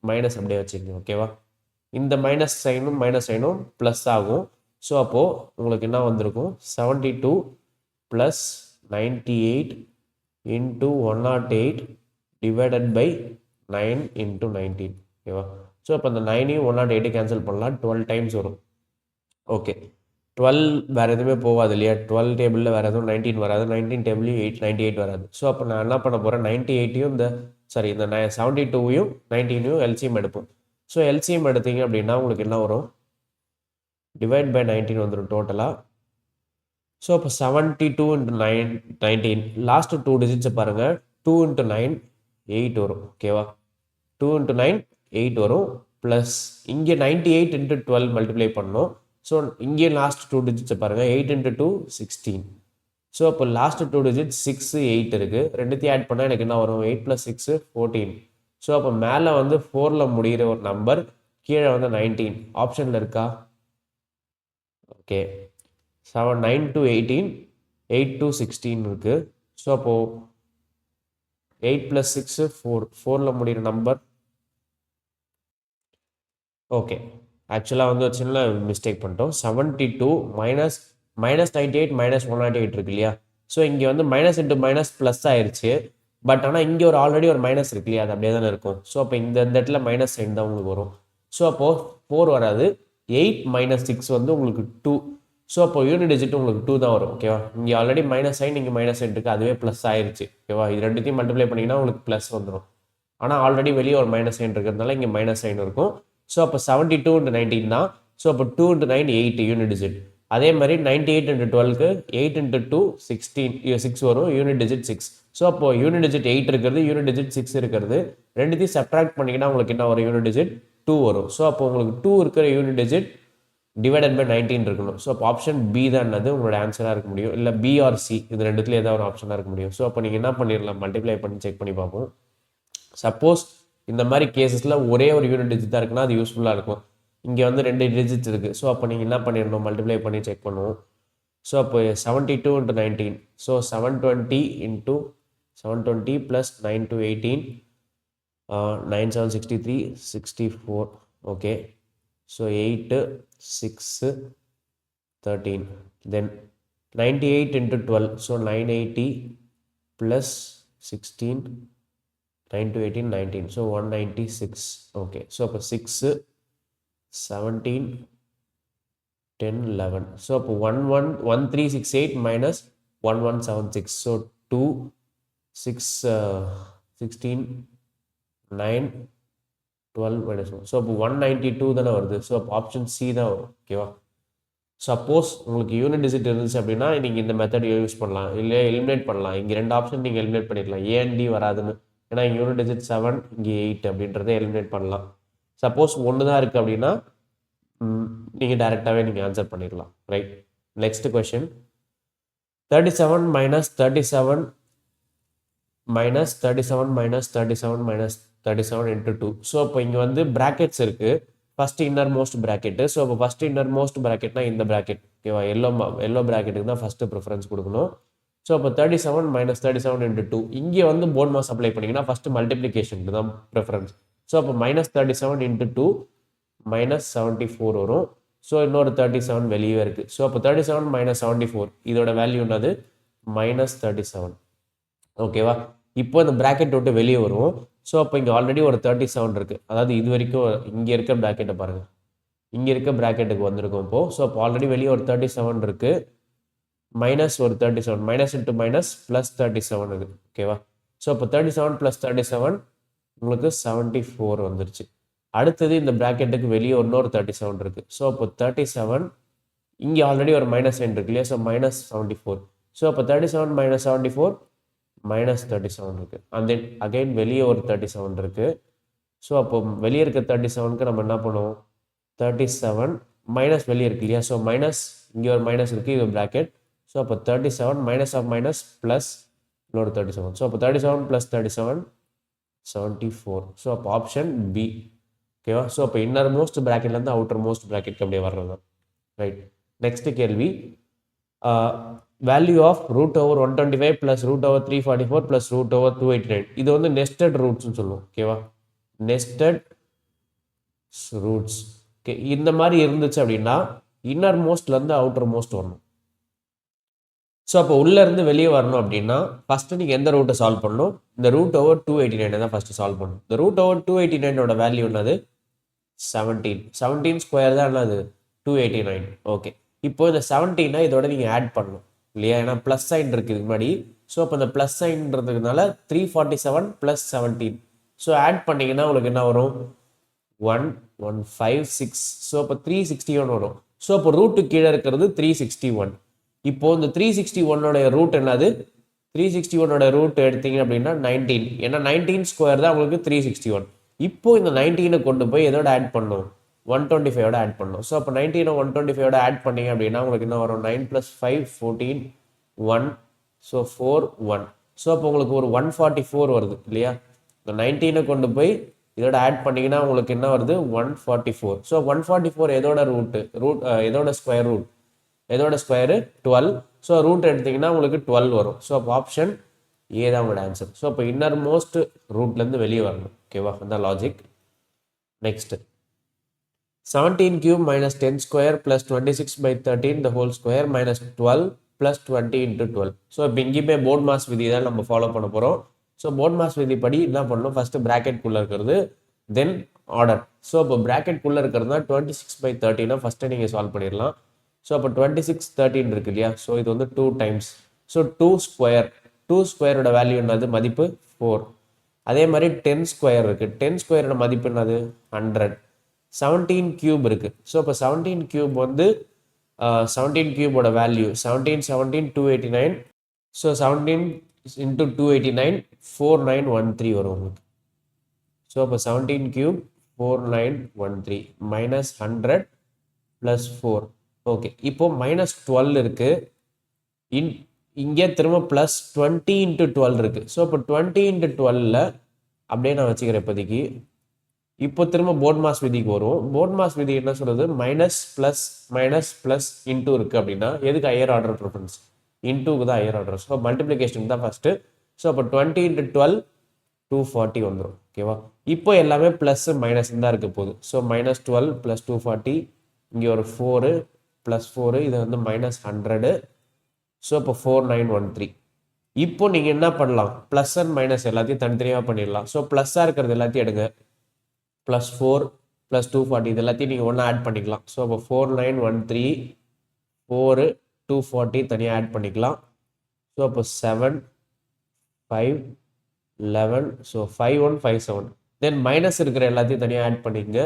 மைனஸ் அப்படியே வச்சுக்கோங்க. ஓகேவா? இந்த மைனஸ் சைனும் ப்ளஸ் ஆகும். ஸோ அப்போது உங்களுக்கு என்ன வந்திருக்கும், 72 plus 98 into 108 divided by 9 into 19. ஓகேவா? ஸோ இப்போ இந்த 9ஐயும் 108 கேன்சல் பண்ணலாம், 12 டைம்ஸ் வரும். ஓகே. 12 வேறு எதுவுமே போகாது இல்லையா? 12 டேபிளில் வேறு எதுவும் 19 வராது, 19 டேபிளையும் 98 வராது. ஸோ அப்போ நான் என்ன பண்ண போகிறேன், 98ஐயும் இந்த 72வையும் 19ஐயும் எல்சிஎம் எடுப்போம். ஸோ எல்சிஎம் எடுத்தீங்க அப்படின்னா உங்களுக்கு என்ன வரும், டிவைட் பை 19 வந்துடும் டோட்டலாக. ஸோ இப்போ 72 இன்ட்டு 19 லாஸ்ட்டு 2 டிஜிட்ஸை பாருங்கள், 2 இன்ட்டு 9 8 வரும். ஓகேவா? 2 இன்ட்டு 9 8 வரும். ப்ளஸ் இங்கே 98 இன்ட்டு 12 மல்டிப்ளை பண்ணணும். ஸோ இங்கே லாஸ்ட் 2 டிஜிட்ஸை பாருங்கள், 8 இன்ட்டு 2 16. ஸோ அப்போ லாஸ்ட் 2 டிஜிட் 6 8 இருக்குது, ரெண்டுத்தையும் ஆட் பண்ணால் எனக்கு என்ன வரும், 8 + 6 14. ஸோ அப்போ மேலே வந்து 4ல் முடிகிற ஒரு நம்பர், கீழே வந்து 19 ஆப்ஷனில் இருக்கா? ஓகே. 9 to 18, 8 to 16 இருக்குது. ஸோ அப்போது 8 + 6 4, 4ல் முடிகிற நம்பர். ஓகே. ஆக்சுவலாக வந்து ஒரு சின்ன மிஸ்டேக் பண்ணிட்டோம். 72 மைனஸ் 98 -108 இருக்கு இல்லையா? ஸோ இங்கே வந்து மைனஸ் இன்ட்டு மைனஸ் ப்ளஸ் ஆயிடுச்சு. பட் ஆனால் இங்கே ஒரு ஆல்ரெடி ஒரு மைனஸ் இருக்கு இல்லையா? அது அப்படியே தானே இருக்கும். ஸோ அப்போ இந்த இடத்துல மைனஸ் சைன் தான் உங்களுக்கு வரும். ஸோ அப்போது 4 வராது, 8 - 6 வந்து உங்களுக்கு 2. ஸோ அப்போ யூனிட் டிஜிட் உங்களுக்கு 2 தான் வரும். ஓகேவா? இங்கே ஆல்ரெடி மைனஸ் சைன், இங்கே மைனஸ் சைன் இருக்குது, அதுவே ப்ளஸ் ஆயிடுச்சு. ஓகேவா? இது ரெண்டுத்தையும் மல்டிப்ளை பண்ணிங்கன்னா உங்களுக்கு ப்ளஸ் வந்துடும். ஆனால் ஆல்ரெடி வெளியே ஒரு மைனஸ் சைன் இருக்கிறதுனால இங்கே மைனஸ் சைன் இருக்கும். ஸோ அப்போ 72 இன்ட்டு 19 தான். ஸோ அப்போ 2 இன்ட்டு 9 8 யூனிட் டிஜிட். அதே மாதிரி 98 இன்ட்டு 12க்கு 8 இன்ட்டு 2 16 6 வரும், யூனிட் டிஜிட் 6. ஸோ அப்போ யூனிட் டிஜிட் 8 இருக்கிறது, யூனிட் டிஜிட் 6 இருக்கிறது, ரெண்டுத்தையும் சப்ட்ராக்ட் பண்ணிங்கன்னா உங்களுக்கு என்ன வரும், யூனிட் டிஜிட் 2 வரும். ஸோ அப்போ உங்களுக்கு 2 இருக்கிற யூனிட் டிஜிட் டிவைடட் பை 19 இருக்கணும். ஸோ அப்போ ஆப்ஷன் பி தான் என்னது உங்களோட ஆன்சராக இருக்க முடியும், இல்லை பி ஆர் சி, இது ரெண்டுத்துல ஏதாவது ஒரு ஆப்ஷனாக இருக்க முடியும். ஸோ அப்போ நீங்கள் என்ன பண்ணிடலாம், மல்டிப்ளை பண்ணி செக் பண்ணி பார்ப்போம். சப்போஸ் இந்த மாதிரி கேசஸில் ஒரே ஒரு யூனிட் டிஜிட் தான் இருக்குன்னா அது யூஸ்ஃபுல்லாக இருக்கும். இங்கே வந்து 2 டிஜிட்ஸ் இருக்குது. ஸோ அப்போ நீங்கள் என்ன பண்ணிடணும், மல்டிப்ளை பண்ணி செக் பண்ணுவோம். ஸோ அப்போ 72 into 19, so 720 into 720 plus 9 to 18, 9 7 63 64. Okay. So 8 6 13. Then 98 into 12, so 980 plus 16, 9 to 18 19, so 196. Okay. So அப்போ 6 17 10 11. ஸோ அப்போ 1368 மைனஸ் 1176. So 2 6 16 9 12 minus 1. ஸோ அப்போ 192 தானே வருது. ஸோ அப்போ ஆப்ஷன் சி தான் வரும். ஓகேவா? சப்போஸ் உங்களுக்கு யூனிட் டிஜிட் இருந்துச்சு அப்படின்னா நீங்கள் இந்த மெத்தட் யூஸ் பண்ணலாம், இல்லை எலிமினேட் பண்ணலாம். இங்கே 2 ஆப்ஷன் நீங்கள் எலிமினேட் பண்ணிடலாம், ஏ அண்ட் டி வராதுன்னு. ஏன்னா இங்கே யூனிட் டிஜிட் 7, இங்கே 8 அப்படின்றத எலிமினேட் பண்ணலாம். சப்போஸ் ஒன்று தான் இருக்குது அப்படின்னா நீங்கள் டைரெக்டாகவே நீங்கள் ஆன்சர் பண்ணிடலாம். Right. Next question, 37 - 37 minus 37 - 37 - 37 into 2. So அப்போ இங்கே வந்து ப்ராக்கெட்ஸ் இருக்குது, first inner most bracket. So அப்போ ஃபஸ்ட் இன்னர் மோஸ்ட் ப்ராக்கெட்னா இந்த ப்ராக்கெட். ஓகேவா? எல்லோ ப்ராக்கெட்டுக்கு தான் ஃபஸ்ட்டு ப்ரிஃபரன்ஸ் கொடுக்கணும். ஸோ அப்போ 37 - 37 இன்ட்டு 2. இங்கே வந்து போர்ட் மாஸ் அப்ளை பண்ணிங்கன்னா ஃபஸ்ட்டு மல்டிப்ளிகேஷனுக்கு தான் ப்ரிஃபரன்ஸ். ஸோ அப்போ -37 இன்ட்டு 2 -74 வரும். ஸோ இன்னொரு 37 வெளியே இருக்குது. ஸோ அப்போ 37 - 74 இதோட வேல்யூ என்னது, -37. ஓகேவா? இப்போ இந்த ப்ராக்கெட் விட்டு வெளியே வரும். ஸோ அப்போ இங்கே ஆல்ரெடி ஒரு 37 இருக்குது. அதாவது இது வரைக்கும் இங்கே இருக்க ப்ராக்கெட்டை பாருங்கள், இங்கே இருக்க ப்ராக்கெட்டுக்கு வந்திருக்கும் இப்போது. ஸோ அப்போ ஆல்ரெடி வெளியே ஒரு 37 இருக்குது, மைனஸ் ஒரு 37, மைனஸ் இன்ட்டு மைனஸ் ப்ளஸ் 37 இருக்குது. ஓகேவா? ஸோ அப்போ 37 + 37 உங்களுக்கு 74 வந்துருச்சு. அடுத்தது இந்த ப்ராக்கெட்டுக்கு வெளியே இன்னொரு 37 இருக்குது. ஸோ அப்போ 37 இங்கே ஆல்ரெடி ஒரு மைனஸ் சைன் இருக்கு இல்லையா? ஸோ -74. ஸோ அப்போ 37 - 74 -37 இருக்குது. அண்ட் தென் அகைன் வெளியே ஒரு 37 இருக்குது. ஸோ அப்போ வெளியே இருக்க 37க்கு நம்ம என்ன பண்ணுவோம்? 37 மைனஸ் வெளியே இருக்கு இல்லையா? ஸோ மைனஸ் இங்கே ஒரு மைனஸ் இருக்குது, இது ப்ராக்கெட். ஸோ அப்போ 37 மைனஸ் ஆஃப் மைனஸ் ப்ளஸ் இன்னொரு 37. ஸோ அப்போ 37 + 37 74. ஸோ அப்போ ஆப்ஷன் பி. ஓகேவா? ஸோ அப்போ இன்னர் மோஸ்ட் ப்ராக்கெட்லேருந்து அவுட்டர் மோஸ்ட் ப்ராக்கெட்க்கு அப்படியே வர்றது தான். ரைட். நெக்ஸ்ட் கேள்வி, வேல்யூ ஆஃப் √125 + √344 + √289. இது வந்து நெஸ்டட் ரூட்ஸ்னு சொல்லுவோம். ஓகேவா? Nested roots. ஓகே, இந்த மாதிரி இருந்துச்சு அப்படின்னா இன்னர் மோஸ்ட்லேருந்து அவுட்டர் மோஸ்ட் வரணும். ஸோ அப்போ உள்ளேருந்து வெளியே வரணும் அப்படின்னா ஃபஸ்ட்டு நீங்கள் எந்த ரூட்டை சால்வ் பண்ணணும்? இந்த √289 தான் ஃபஸ்ட்டு சால்வ் பண்ணணும். இந்த √289 வேல்யூ என்னது? 17. 17 ஸ்கொயர் தான் என்னது? 289. ஓகே, இப்போ இந்த 17 இதோட நீங்கள் ஆட் பண்ணணும் இல்லையா? ஏன்னா ப்ளஸ் சைன் இருக்குது இதுக்கு முன்னாடி. ஸோ அப்போ இந்த ப்ளஸ் சைன்றதுனால 347 + 17. ஸோ ஆட் பண்ணிங்கன்னா உங்களுக்கு என்ன வரும்? 1156. ஸோ அப்போ 361 வரும். ஸோ அப்போ ரூட்டு கீழே இருக்கிறது 361. இப்போ இந்த 361 ரூட் என்னது? 361 ரூட் எடுத்தீங்க அப்படின்னா 19. ஏன்னா 19 ஸ்கொயர் தான் உங்களுக்கு 361. இப்போ இந்த 19 கொண்டு போய் எதோட ஆட் பண்ணும்? 125 ஆட் பண்ணும். ஸோ அப்போ 19 125 ஆட் பண்ணீங்க அப்படின்னா உங்களுக்கு என்ன வரும்? 9 + 5 14 1. ஸோ 4 1. ஸோ அப்போ உங்களுக்கு ஒரு 144 வருது இல்லையா? இந்த 19 கொண்டு போய் இதோட ஆட் பண்ணீங்கன்னா உங்களுக்கு என்ன வருது? 144. ஸோ 144 எதோட எதோட ஸ்கொயர் ரூட்? எதோட ஸ்கொயரு? 12. ஸோ ரூட் எடுத்தீங்கன்னா உங்களுக்கு 12 வரும். ஸோ அப்போ ஆப்ஷன் ஏ தான் உங்களோட ஆன்சர். ஸோ அப்போ இன்னர் மோஸ்ட் ரூட்லேருந்து வெளியே வரணும். ஓகேவா? அந்த logic. Next, 17³ - 10² + 26/13 the whole square -12 + 20 × 12. So இப்போ இங்கேயுமே போர்ட் மாஸ் விதி தான் நம்ம ஃபாலோ பண்ண போகிறோம். ஸோ போர்ட் மாஸ் விதி படி என்ன பண்ணணும்? ஃபஸ்ட்டு ப்ராக்கெட்குள்ளே இருக்கிறது, தென் ஆர்டர். ஸோ இப்போ ப்ராக்கெட்குள்ளே இருக்கிறது தான் 26/13 ஃபஸ்ட்டு நீங்கள் சால்வ் பண்ணிடலாம். ஸோ அப்போ 26 13 இருக்கு இல்லையா? ஸோ இது வந்து 2 டைம்ஸ். ஸோ 2 ஸ்கொயரோட வேல்யூ என்னது? மதிப்பு 4. அதே மாதிரி 10 ஸ்கொயர் இருக்குது. 10 ஸ்கொயரோட மதிப்பு என்னது? 100. 17³ இருக்குது. ஸோ இப்போ 17³ வந்து 17³ வேல்யூ 17 17 289. ஸோ 17 × 289 4913 வரும் உங்களுக்கு. ஸோ அப்போ 17³ 4913 -100 + 4. ஓகே, இப்போ -12 இருக்கு. இங்கே திரும்ப +20 × 12 இருக்கு. ஸோ இப்போ 20 × 12 அப்படியே நான் வச்சுக்கிறேன் இப்போதைக்கு. இப்போ திரும்ப போர்ட் மாஸ் விதிக்கு வரும். போர்ட் மாஸ் விதி என்ன சொல்றது? மைனஸ் ப்ளஸ் இன்டூ இருக்கு அப்படின்னா எதுக்கு ஹையர் ஆர்டர் ப்ரிஃபரன்ஸ்? இன்டூக்கு தான் ஹையர் ஆர்டர். ஸோ மல்டிப்ளிகேஷன் தான் ஃபர்ஸ்ட். ஸோ அப்போ 20 × 12 240 வந்துடும். ஓகேவா? இப்போ எல்லாமே ப்ளஸ் மைனஸ் தான் இருக்க போகுது. ஸோ -12 + 240, இங்கே ஒரு 4 + 4, இது வந்து -100. ஸோ இப்போ 4913. இப்போ நீங்கள் என்ன பண்ணலாம்? ப்ளஸ் அண்ட் மைனஸ் எல்லாத்தையும் தனித்தனியாக பண்ணிடலாம். ஸோ ப்ளஸ்ஸாக இருக்கிறது எல்லாத்தையும் எடுங்க. +4 + 240 இது எல்லாத்தையும் நீங்கள் ஒன்றா ஆட் பண்ணிக்கலாம். ஸோ அப்போ 4913 4 240 தனியாக ஆட் பண்ணிக்கலாம். ஸோ அப்போ 7 5 11. ஸோ 5157. தென் மைனஸ் இருக்கிற எல்லாத்தையும் தனியாக ஆட் பண்ணிக்கங்க.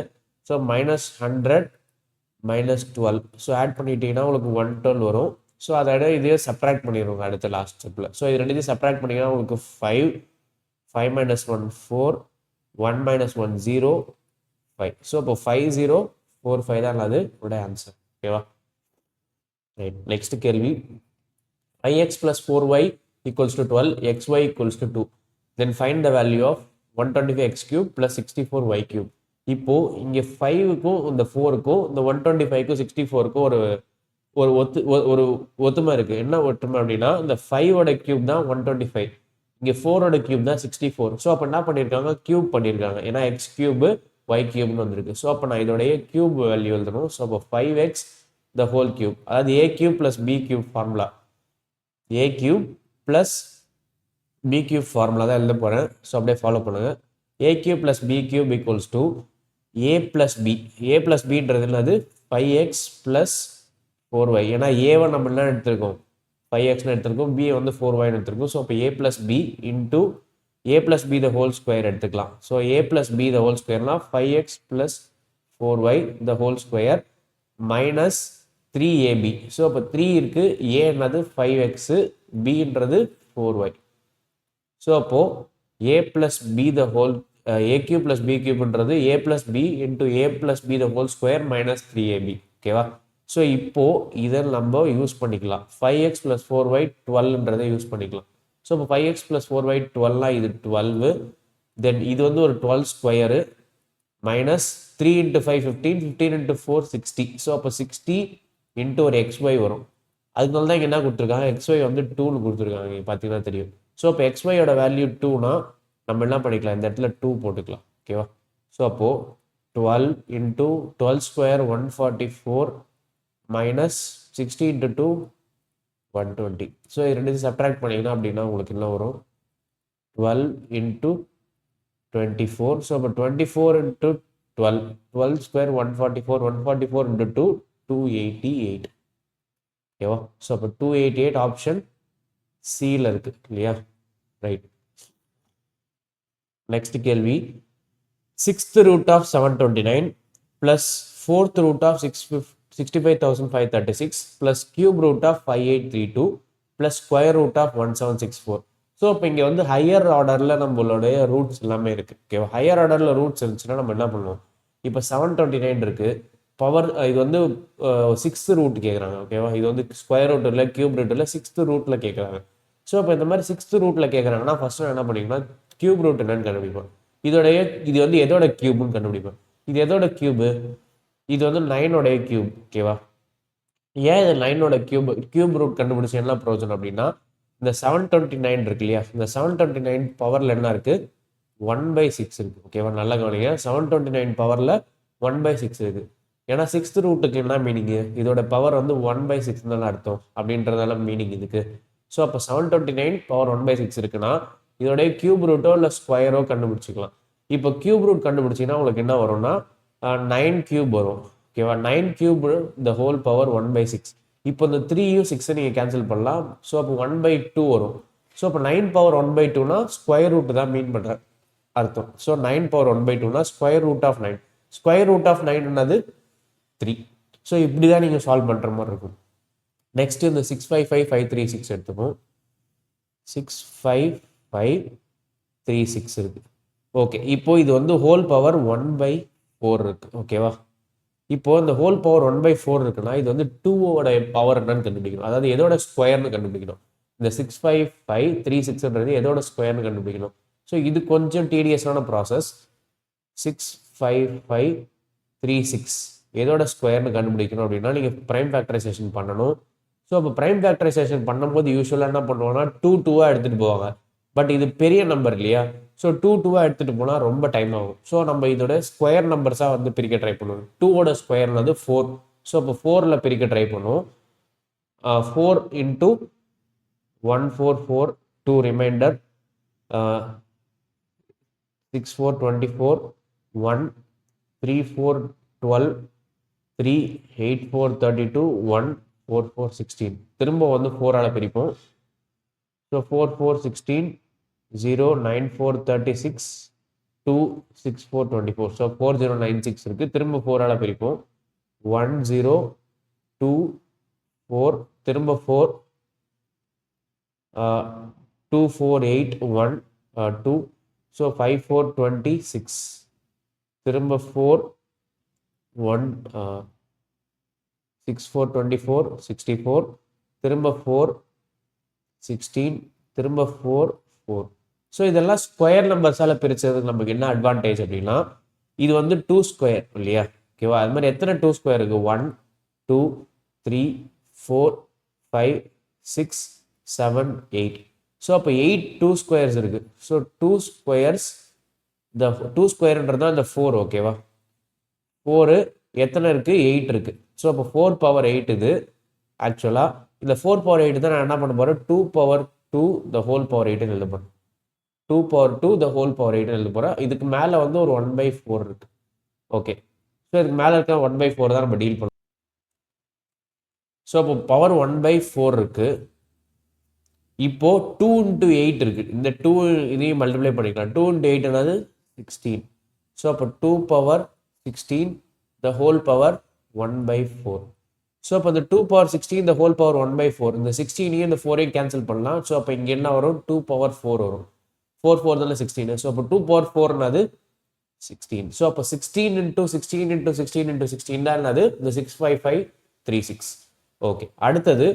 ஸோ -100 -12. ஸோ ஆட் பண்ணிட்டீங்கன்னா உங்களுக்கு 112 வரும். ஸோ அதோட இதையே சப்ராக்ட் பண்ணிடுவோங்க அடுத்த லாஸ்ட் ஸ்டெப்பில். ஸோ இது ரெண்டுத்தையும் சப்ராக்ட் பண்ணிங்கன்னா உங்களுக்கு 5 5 - 1 4 1 - 1 0 5. ஸோ இப்போ 5045 தான் அது உடைய ஆன்சர். ஓகேவா? ரைட். நெக்ஸ்ட் கேள்வி, 5x + 4y = 12, xy = 2. Then find the value of 125x³ + 64y³. இப்போ இங்கே 5க்கும் இந்த 4க்கும் இந்த 125க்கும் 64க்கும் ஒரு ஒத்துமை இருக்கு. என்ன ஒற்றுமை அப்படின்னா இந்த 5ஓட கியூப் தான் 125, இங்கே 4ஓட கியூப் தான் 64. ஸோ அப்போ என்ன பண்ணியிருக்காங்க? கியூப் பண்ணியிருக்காங்க. ஏன்னா x³ y³ வந்திருக்கு. ஸோ அப்போ நான் இதோடைய கியூப் வேல்யூ எழுதணும். ஸோ அப்போ 5x the whole cube, அதாவது a³ + b³ formula, a³ + b³ formula தான் எழுத போகிறேன். ஸோ அப்படியே ஃபாலோ பண்ணுங்க. a³ + b³ = a + b. a + bன்றது என்னது? 5x + 4y. ஏன்னா a1 நம்ம என்ன எடுத்திருக்கோம்? 5xன்னு எடுத்திருக்கோம், b வந்து 4yன்னு எடுத்திருக்கோம். ஸோ அப்போ a + b × a plus b the whole square எடுத்துக்கலாம். So a plus b the whole squareனா 5x plus 4y the whole square minus 3ab. So அப்போ 3 இருக்கு, a என்னது 5x, bன்றது 4y. ஸோ அப்போது a plus b the whole a cube plus b cubeன்றது a plus b into a plus b the whole square minus 3ab. ஓகேவா? ஸோ இப்போது இதை நம்ம யூஸ் பண்ணிக்கலாம். 5x plus 4y 12ன்றதை யூஸ் பண்ணிக்கலாம். ஸோ இப்போ 5x plus 4y 12னா இது 12, தென் இது வந்து ஒரு 12 square minus 3 into 5 15, 15 into 4 60. So அப்போ 60 இன்ட்டு ஒரு xy வரும். அதனால தான் இங்கே என்ன கொடுத்துருக்காங்க, xy வந்து 2ன்னு கொடுத்துருக்காங்க, பார்த்தீங்கன்னா தெரியும். ஸோ இப்போ xyயோட வேல்யூ 2னா நம்ம என்ன பண்ணிக்கலாம், இந்த இடத்துல 2 போட்டுக்கலாம். ஓகேவா? ஸோ அப்போது 12 into 12 square 144 minus 60 into 2 120. So இது ரெண்டு சப்ட்ராக்ட் பண்ணிங்கன்னா அப்படின்னா உங்களுக்கு என்ன வரும், 12 இன்ட்டு 24. ஸோ அப்போ 24 இன்ட்டு 12, 12 ஸ்கொயர் 144, 144 இன்ட்டு 2 288. ஓகேவா? ஸோ அப்போ 288 ஆப்ஷன் சியில் இருக்குது இல்லையா? ரைட். நெக்ஸ்ட் கேள்வி, 6th root of 729 plus 4th root of 65,536 plus cube root of 5832 plus square root of 1764. So இப்போ இங்கே வந்து ஹையர் ஆர்டரில் நம்மளுடைய ரூட்ஸ் எல்லாமே இருக்குது. ஓகேவா? ஹையர் ஆர்டரில் ரூட்ஸ் இருந்துச்சுன்னா நம்ம என்ன பண்ணுவோம், இப்போ 729 இருக்குது, பவர் இது வந்து 6th ரூட் கேட்குறாங்க. ஓகேவா? இது வந்து ஸ்கொயர் ரூட் இல்லை, கியூப் ரூட் இல்லை, 6th ரூட்டில் கேட்குறாங்க. ஸோ இப்போ இந்த மாதிரி 6th ரூட்டில் கேட்குறாங்கன்னா ஃபஸ்ட்டு என்ன பண்ணிங்கன்னா கியூப் ரூட் என்னன்னு கண்டுபிடிப்போம். இது வந்து எதோட கியூப்னு கண்டுபிடிப்போம். இது எதோட கியூபு, இது வந்து 9ஓடைய கியூப். ஓகேவா? ஏன் இது 9ஓட கியூப் ரூட் கண்டுபிடிச்சி என்ன ப்ரோஜனம் அப்படின்னா, இந்த 729 இருக்கு இல்லையா, இந்த 729 பவரில் என்ன இருக்குது, 1/6 இருக்குது. ஓகேவா? நல்லா கவனிங்க, 729 பவரில் 1/6 இருக்குது. ஏன்னா 6th ரூட்டுக்கு என்ன மீனிங்கு, இதோட பவர் வந்து 1/6 தான் அர்த்தம், அப்படின்றதால மீனிங் இதுக்கு. ஸோ அப்போ 729 பவர் 1/6 இருக்குன்னா இதோடைய கியூப் ரூட்டோ இல்லை ஸ்கொயரோ கண்டுபிடிச்சிக்கலாம். இப்போ கியூப் ரூட் கண்டுபிடிச்சிங்கன்னா உங்களுக்கு என்ன வரும்னா 9 கியூப் வரும். ஓகேவா? 9 கியூப் த ஹோல் பவர் 1/6. இப்போ இந்த 3யும் 6 நீங்கள் கேன்சல் பண்ணலாம். ஸோ அப்போ 1/2 வரும். ஸோ அப்போ 9 பவர் 1/2னா ஸ்கொயர் ரூட் தான் மீன் பண்ணுற அர்த்தம். ஸோ 9 பவர் 1/2னா square root of 9. Square root of 9 என்னது 3. ஸோ இப்படி தான் நீங்கள் சால்வ் பண்ணுற மாதிரி இருக்கும். நெக்ஸ்ட் இந்த 655,536 எடுத்துப்போம். 65536 இருக்கு. ஓகே, இப்போ இது வந்து ஹோல் பவர் 1/4 இருக்கு. ஓகேவா? இப்போ இந்த ஹோல் பவர் 1/4 இருக்குன்னா இது வந்து 2ஓட பவர் என்னன்னு கண்டுபிடிக்கணும். அதாவது எதோட ஸ்கொயர்னு கண்டுபிடிக்கணும். இந்த 65536ன்றது எதோட ஸ்கொயர்னு கண்டுபிடிக்கணும். ஸோ இது கொஞ்சம் டீடியஸான ப்ராசஸ். 65536 எதோட ஸ்கொயர்னு கண்டுபிடிக்கணும் அப்படின்னா நீங்கள் ப்ரைம் ஃபேக்டரைசேஷன் பண்ணணும். ஸோ அப்போ ப்ரைம் ஃபேக்டரைசேஷன் பண்ணும்போது யூஸ்வலாக என்ன பண்ணுவாங்கன்னா 2 எடுத்துகிட்டு போவாங்க. பட் இது பெரிய நம்பர் இல்லையா, ஸோ 2 எடுத்துகிட்டு போனால் ரொம்ப டைம் ஆகும். ஸோ நம்ம இதோட ஸ்கொயர் நம்பர்ஸாக வந்து பிரிக்க ட்ரை பண்ணுவோம். 2ஓட ஸ்கொயர் வந்து 4. ஸோ அப்போ 4ல் பிரிக்க ட்ரை பண்ணுவோம். 4 இன்ட்டு 144 2 ரிமைண்டர் 6 4 24 1 3 4 12 3 8 4 32 1 4 4 16. திரும்ப வந்து 4ஆல் பிரிப்போம். ஸோ 4 4 16 0 9 4 36 2 6 4 24. ஸோ 4096 இருக்குது. திரும்ப 4ஆல் பிரிப்போம். 1 0 2 4 திரும்ப 4 2 4 8 1 2. ஸோ 5 4 26 திரும்ப 4 1 6 4 24 64 திரும்ப 4 16 திரும்ப 4 4. ஸோ இதெல்லாம் ஸ்கொயர் நம்பர்ஸால் பிரித்ததுக்கு நமக்கு என்ன அட்வான்டேஜ் அப்படின்னா இது வந்து 2 ஸ்கொயர் இல்லையா? ஓகேவா? அது மாதிரி எத்தனை 2 ஸ்கொயர் இருக்குது, 1 2 3 4 5 6 7 8. ஸோ அப்போ 8 2 ஸ்கொயர்ஸ் இருக்குது. ஸோ 2 ஸ்கொயர்ஸ் இந்த 2 ஸ்கொயர்ன்றது தான் இந்த 4. ஓகேவா? 4 எத்தனை இருக்குது, 8 இருக்குது. ஸோ அப்போ 4 பவர் 8 இது. ஆக்சுவலாக இந்த 4 பவர் 8 தான் நான் என்ன பண்ண போகிறேன், 2 பவர் 2 த ஹோல் பவர் 8ன்னு எழுத போகிறேன். 2 பவர் 2 த ஹோல் பவர் 8ன்னு எழுத போகிறேன். இதுக்கு மேலே வந்து ஒரு 1/4 இருக்குது. ஓகே, ஸோ இதுக்கு மேலே இருக்க 1/4 தான் நம்ம டீல் பண்ணணும். ஸோ அப்போ பவர் 1/4 இருக்குது. இப்போ 2 into 8 இருக்குது, இந்த 2 இதையும் மல்டிப்ளை பண்ணிக்கலாம். 2 into 8 என்னது 16. ஸோ அப்போ 2 power 16 the whole power 1/4. So அப்போ இந்த 2 power 16 the whole power 1/4, இந்த 16 இந்த 4 கேன்சல் பண்ணலாம். ஸோ அப்போ இங்கே என்ன வரும், 2 power 4 வரும். 4 4 தானே 16. ஸோ அப்போ 2 power 4 என்னது 16. ஸோ அப்போ 16 into 16 into 16 into 16 தான் என்னது இந்த 65536. ஓகே, அடுத்தது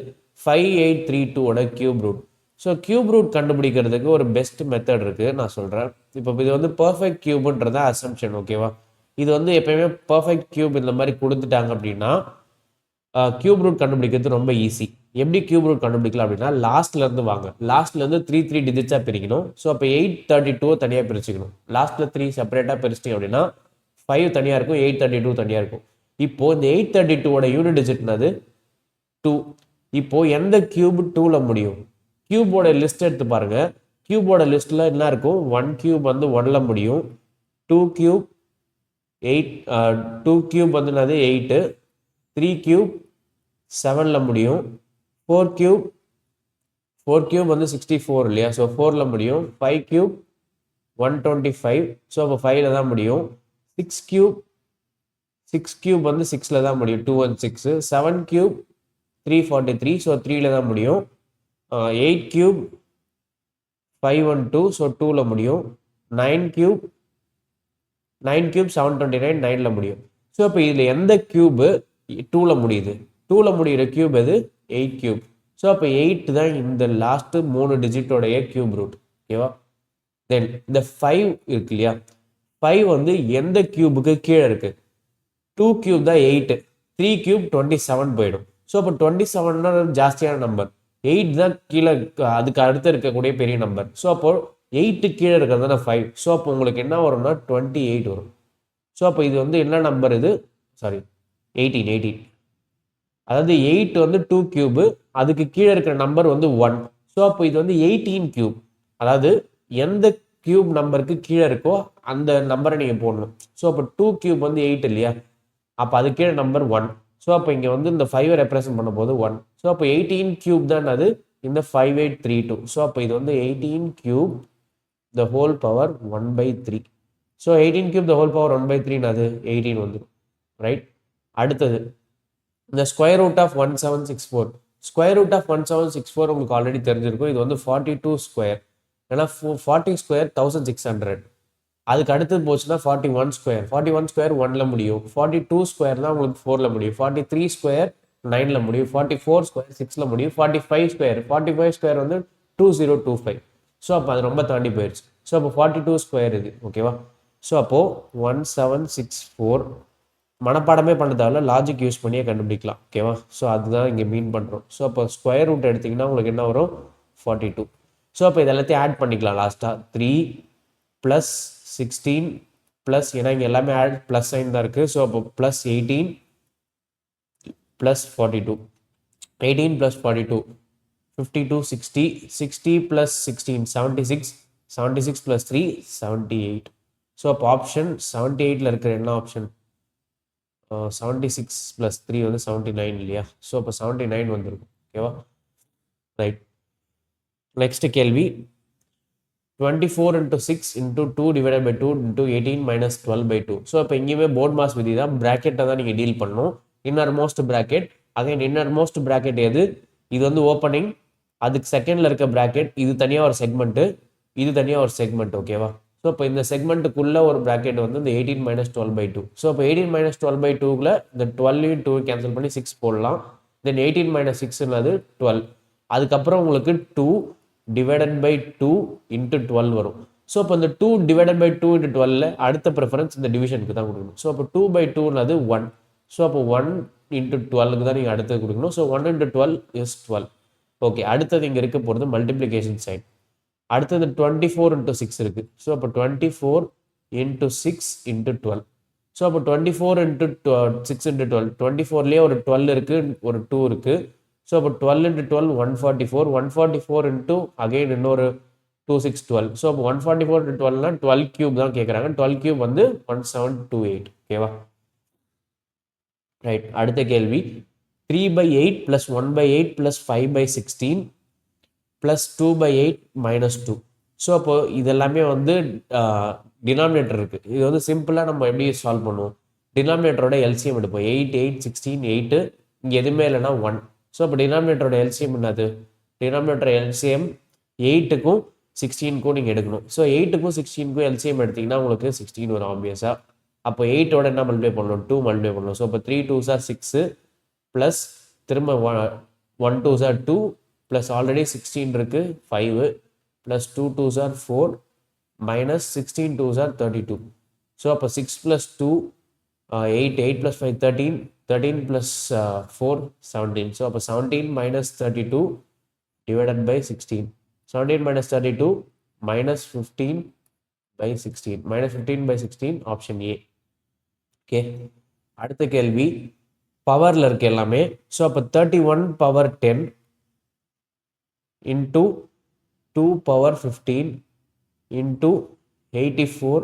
5832 ஓட cube root. So cube root கண்டுபிடிக்கிறதுக்கு ஒரு பெஸ்ட் மெத்தட் இருக்குது, நான் சொல்கிறேன். இப்போ இது வந்து பர்ஃபெக்ட் கியூப்ன்றதா அசம்ஷன், ஓகேவா. இது வந்து எப்பயுமே பர்ஃபெக்ட் கியூப் இந்த மாதிரி கொடுத்துட்டாங்க அப்படின்னா கியூப் ரூட் கண்டுபிடிக்கிறது ரொம்ப ஈஸி. எப்படி கியூப் ரூட் கண்டுபிடிக்கலாம் அப்படின்னா, லாஸ்ட்லேருந்து வாங்க. லாஸ்ட்லேருந்து 3 டிஜிட்ஸாக பிரிக்கணும். ஸோ அப்போ 832 தனியாக பிரிச்சுக்கணும். லாஸ்ட்டில் 3 செப்பரேட்டாக பிரிச்சிட்டிங்க அப்படின்னா 5 தனியாக இருக்கும், 832 தனியாக இருக்கும். இப்போது இந்த 832ஓட யூனிட் டிஜிட்னது 2. இப்போது எந்த கியூப் 2ல் முடியும், கியூபோட லிஸ்ட் எடுத்து பாருங்கள். கியூபோட லிஸ்ட்டில் என்ன இருக்கும், 1 கியூப் வந்து 1ல் முடியும், 2 கியூப் 8, 2 கியூப் வந்து என்னது 8, 3 கியூப் 7ல் முடியும், 4 கியூப் வந்து 64 இல்லையா, ஸோ 4ல் முடியும், 5 கியூப் 125, ஸோ அப்போ 5ல் தான் முடியும், 6 கியூப் வந்து 6ல் தான் முடியும், 2 and 6, 7 கியூப் 343, ஸோ 3ல் தான் முடியும், 8 கியூப் 512, ஸோ 2ல் முடியும், 9 கியூப் 729, 9ல் முடியும். ஸோ இப்போ இதில் எந்த கியூபு 2ல் முடியுது, 2ல் முடிகிற கியூப் எது 8 கியூப். ஸோ அப்போ 8 தான் இந்த லாஸ்ட்டு 3 டிஜிட்டோடைய கியூப் ரூட், ஓகேவா. தென் இந்த 5 இருக்கு இல்லையா, 5 வந்து எந்த கியூபுக்கு கீழே இருக்குது, 2 கியூப் தான் 8, 3 கியூப் 27 போயிடும். ஸோ அப்போ 27 ஜாஸ்தியான நம்பர், 8 தான் கீழே அதுக்கு அடுத்து இருக்கக்கூடிய பெரிய நம்பர். ஸோ அப்போ 8 கீழே இருக்கிறது தானே 5. ஸோ அப்போ உங்களுக்கு என்ன வரும்னா 28 வரும். ஸோ அப்போ இது வந்து என்ன நம்பர், இது சாரி 18. அதாவது 8 வந்து 2 கியூபு, அதுக்கு கீழே இருக்கிற நம்பர் வந்து 1. ஸோ அப்போ இது வந்து 18 கியூப். அதாவது எந்த கியூப் நம்பருக்கு கீழே இருக்கோ அந்த நம்பரை நீங்கள் போடணும். ஸோ அப்போ 2 கியூப் வந்து 8 இல்லையா, அப்போ அது கீழே நம்பர் 1. ஸோ அப்போ இங்கே வந்து இந்த 5 ரெப்ரசன்ட் பண்ணும்போது 1. ஸோ அப்போ 18 கியூப் தான் அது இந்த 5832. ஸோ அப்போ இது வந்து 18 cube the whole power 1/3. So 18 cube the whole power 1/3 அது 18 வந்துடும், ரைட். அடுத்தது இந்த square root of 1764. Square root of 1764 உங்களுக்கு ஆல்ரெடி தெரிஞ்சிருக்கும். இது வந்து 42 ஸ்கொயர், ஏன்னா 40 ஸ்கொயர் 1600. அதுக்கு அடுத்தது போச்சுன்னா 41 ஸ்கொயர். 41 ஸ்கொயர் 1ல் முடியும், 42 ஸ்கொயர் தான் உங்களுக்கு 4ல் முடியும், 43 ஸ்கொயர் 9ல் முடியும், 44 ஸ்கொயர் 6ல் முடியும், 45 ஸ்கொயர் வந்து 2025. ஸோ அப்போ அது ரொம்ப தாண்டி போயிடுச்சு. ஸோ அப்போ 42 ஸ்கொயர் இது, ஓகேவா. ஸோ அப்போது 1764 மனப்பாடமே பண்ண தேவையில்ல, லாஜிக் யூஸ் பண்ணியே கண்டுபிடிக்கலாம், ஓகேவா. ஸோ அதுதான் இங்கே மீன் பண்ணுறோம். ஸோ அப்போ ஸ்கொயர் ரூட் எடுத்திங்கன்னா உங்களுக்கு என்ன வரும் 42. ஸோ அப்போ இது எல்லாத்தையும் ஆட் பண்ணிக்கலாம். லாஸ்ட்டாக 3 + 16 ப்ளஸ், ஏன்னா இங்கே எல்லாமே ஆட் ப்ளஸ் சைன் தான் இருக்குது. ஸோ அப்போ ப்ளஸ் 18 + 42, 18 + 42 52, 60, 60 + 16 76, 76 + 3 78. ஸோ அப்போ ஆப்ஷன் 78ல் இருக்கிற என்ன ஆப்ஷன், 76 + 3 வந்து 79 இல்லையா. ஸோ அப்போ 79 வந்துருக்கும், ஓகேவா, ரைட். நெக்ஸ்ட் கேள்வி 24 × 6 × 2 / 2 × 18 - 12/2. ஸோ இப்போ இங்கேயுமே போர்ட் மாஸ் விதி தான், ப்ராக்கெட்டை தான் நீங்கள் டீல் பண்ணணும். Inner most bracket, again inner most bracket எது, இது வந்து ஓப்பனிங், அதுக்கு செகண்டில் இருக்க ப்ராக்கெட், இது தனியாக ஒரு செக்மெண்ட்டு, இது தனியாக ஒரு செக்மெண்ட், ஓகேவா. ஸோ இப்போ இந்த செக்மெண்ட்டுக்குள்ளே ஒரு ப்ராக்கெட் வந்து இந்த 18 - 12/2. ஸோ இப்போ 18 - 12/2ல் இந்த 12 2 கேன்சல் பண்ணி 6 போடலாம். தென் 18 - 6ன்றது 12. அதுக்கப்புறம் உங்களுக்கு 2 / 2 × 12 வரும். ஸோ இப்போ இந்த 2 / 2 × 12ல் அடுத்த ப்ரிஃபரன்ஸ் இந்த டிவிஷனுக்கு தான் கொடுக்கணும். ஸோ அப்போ 2/2ன்றது 1. ஸோ அப்போ 1 × 12க்கு தான் நீங்கள் அடுத்தது கொடுக்கணும். So 1 × 12 is 12. ஓகே, அடுத்தது இங்கே இருக்க போகிறது மல்டிப்ளிகேஷன் சைன். அடுத்தது 24 × 6 இருக்குது. ஸோ அப்போ 24 × 6 × 12. ஸோ அப்போ 24 × 6 × 12, 24லேயே ஒரு 12 இருக்குது, ஒரு 2 இருக்குது. ஸோ அப்போ 12 × 12 144, 144 into அகெயின் இன்னொரு 2 6 12. ஸோ அப்போ 144 × 12னா 12 கியூப் தான் கேட்குறாங்க. 12 கியூப் வந்து 1728, ஓகேவா, ரைட். அடுத்த கேள்வி 3/8 + 1/8 + 5/16 ப்ளஸ் 2/8 -2. ஸோ அப்போ இதெல்லாமே வந்து டினாமினேட்டர் இருக்குது. இது வந்து சிம்பிளாக நம்ம எப்படி சால்வ் பண்ணுவோம், டினாமினேட்டரோட எல்சிஎம் எடுப்போம். 8 8 16 8, இங்கே எதுவுமே இல்லைன்னா 1. ஸோ அப்போ டினாமினேட்டரோட எல்சிஎம் என்னது, டினாமினேட்டர் எல்சிஎம் 8க்கும் 16க்கும் நீங்கள் எடுக்கணும். ஸோ 8க்கும் 16க்கும் எல்சிஎம் எடுத்திங்கன்னா உங்களுக்கு 16 வரும் ஆப்வியஸாக. அப்போ 8ஓட என்ன மல்டிப்ளை பண்ணணும், 2 மல்டிப்ளை பண்ணணும். ஸோ இப்போ 3 2s are 6 ப்ளஸ் திரும்ப 1 2s are 2 ப்ளஸ் ஆல்ரெடி 16 இருக்குது 5 plus 2 2s are 4 minus 16 2s are 32. So அப்போ 6 + 2 8 8 + 5 13 13 + 4 17. ஸோ அப்போ 17 - 32 divided by 16. 17 - 32 -15/16. -15/16 option A. Okay, அடுத்த கேள்வி பவரில் இருக்கு எல்லாமே. ஸோ அப்போ 31 power 10 into 2 power 15 into 84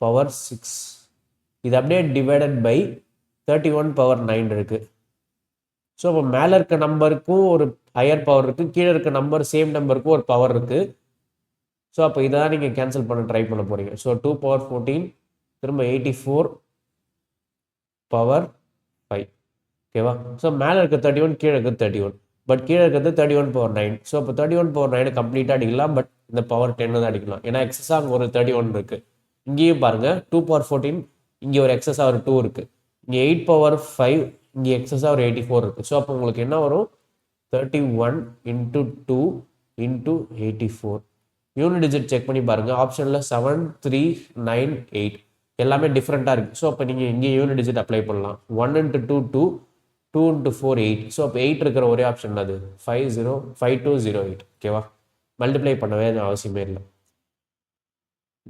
power 6. இது அப்படியே டிவைடட் பை 31 பவர் 9 இருக்கு. ஸோ அப்போ மேலே இருக்க நம்பருக்கும் ஒரு ஹையர் பவர் இருக்குது, கீழே இருக்க நம்பர் சேம் நம்பருக்கும் ஒரு பவர் இருக்குது. ஸோ அப்போ இதை தான் நீங்கள் கேன்சல் பண்ண ட்ரை பண்ண போகிறீங்க. ஸோ 2 பவர் 14 திரும்ப 84 பவர் 5. ஓகேவா? ஸோ மேலே இருக்க 31, கீழே இருக்க 31, பட் கீழே இருக்கிறது 31 பவர் 9. ஸோ அப்போ 31 பவர் 9 கம்ப்ளீட்டாக அடிக்கலாம், பட் இந்த பவர் 10 தான் அடிக்கலாம். ஏன்னா எக்ஸஸாக அங்கே ஒரு 31 இருக்குது. இங்கேயும் பாருங்கள் 2 பவர் 14, இங்கே ஒரு எக்ஸஸாக ஒரு 2 இருக்குது. இங்கே 8 பவர் 5, இங்கே எக்ஸஸாக ஒரு 84 இருக்குது. ஸோ அப்போ உங்களுக்கு என்ன வரும், 31 × 2 × 84. யூனிட் டிஜிட் செக் பண்ணி பாருங்கள். ஆப்ஷனில் 7 3 9 8 எல்லாமே டிஃப்ரெண்ட்டாக இருக்குது. ஸோ அப்போ நீங்கள் இங்கே யூனிட் டிஜிட் அப்ளை பண்ணலாம். 1 × 2 2, 2 × 4 8. ஸோ அப்போ 8 இருக்கிற ஒரே ஆப்ஷன் அது 5208. ஓகேவா? மல்டிப்ளை பண்ணவே அவசியமே இல்லை.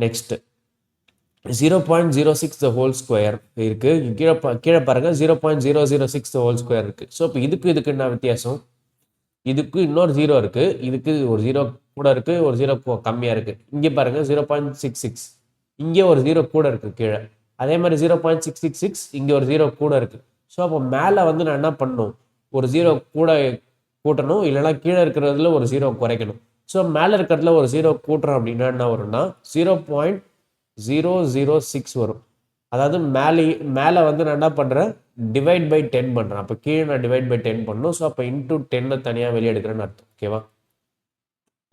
நெக்ஸ்ட் 0.06 the whole square இருக்குது. கீழே பாருங்கள் 0.006 the whole square இருக்குது. ஸோ இப்போ இதுக்கு என்ன வித்தியாசம், இதுக்கு இன்னொரு 0 இருக்குது, இதுக்கு ஒரு 0 கூட இருக்குது, ஒரு 0 கம்மியாக இருக்குது. இங்கே பாருங்கள் 0.66, இங்கே ஒரு 0 கூட இருக்குது கீழே. அதே மாதிரி 0.666 இங்கே ஒரு 0 கூட இருக்குது. ஸோ அப்போ மேலே வந்து நான் என்ன பண்ணணும், ஒரு 0 கூட கூட்டணும், இல்லைனா கீழே இருக்கிறதுல ஒரு 0 குறைக்கணும். ஸோ மேலே இருக்கிறதுல ஒரு 0 கூட்டுறோம் அப்படின்னா என்ன வரும்னா 0.006 வரும். அதாவது மேலே வந்து நான் என்ன பண்ணுறேன், டிவைட் பை 10 பண்ணுறேன். அப்போ கீழே நான் டிவைட் பை 10 பண்ணணும். ஸோ அப்போ இன்டூ 10 தனியாக வெளியே எடுக்கிறேன்னு அர்த்தம். ஓகேவா?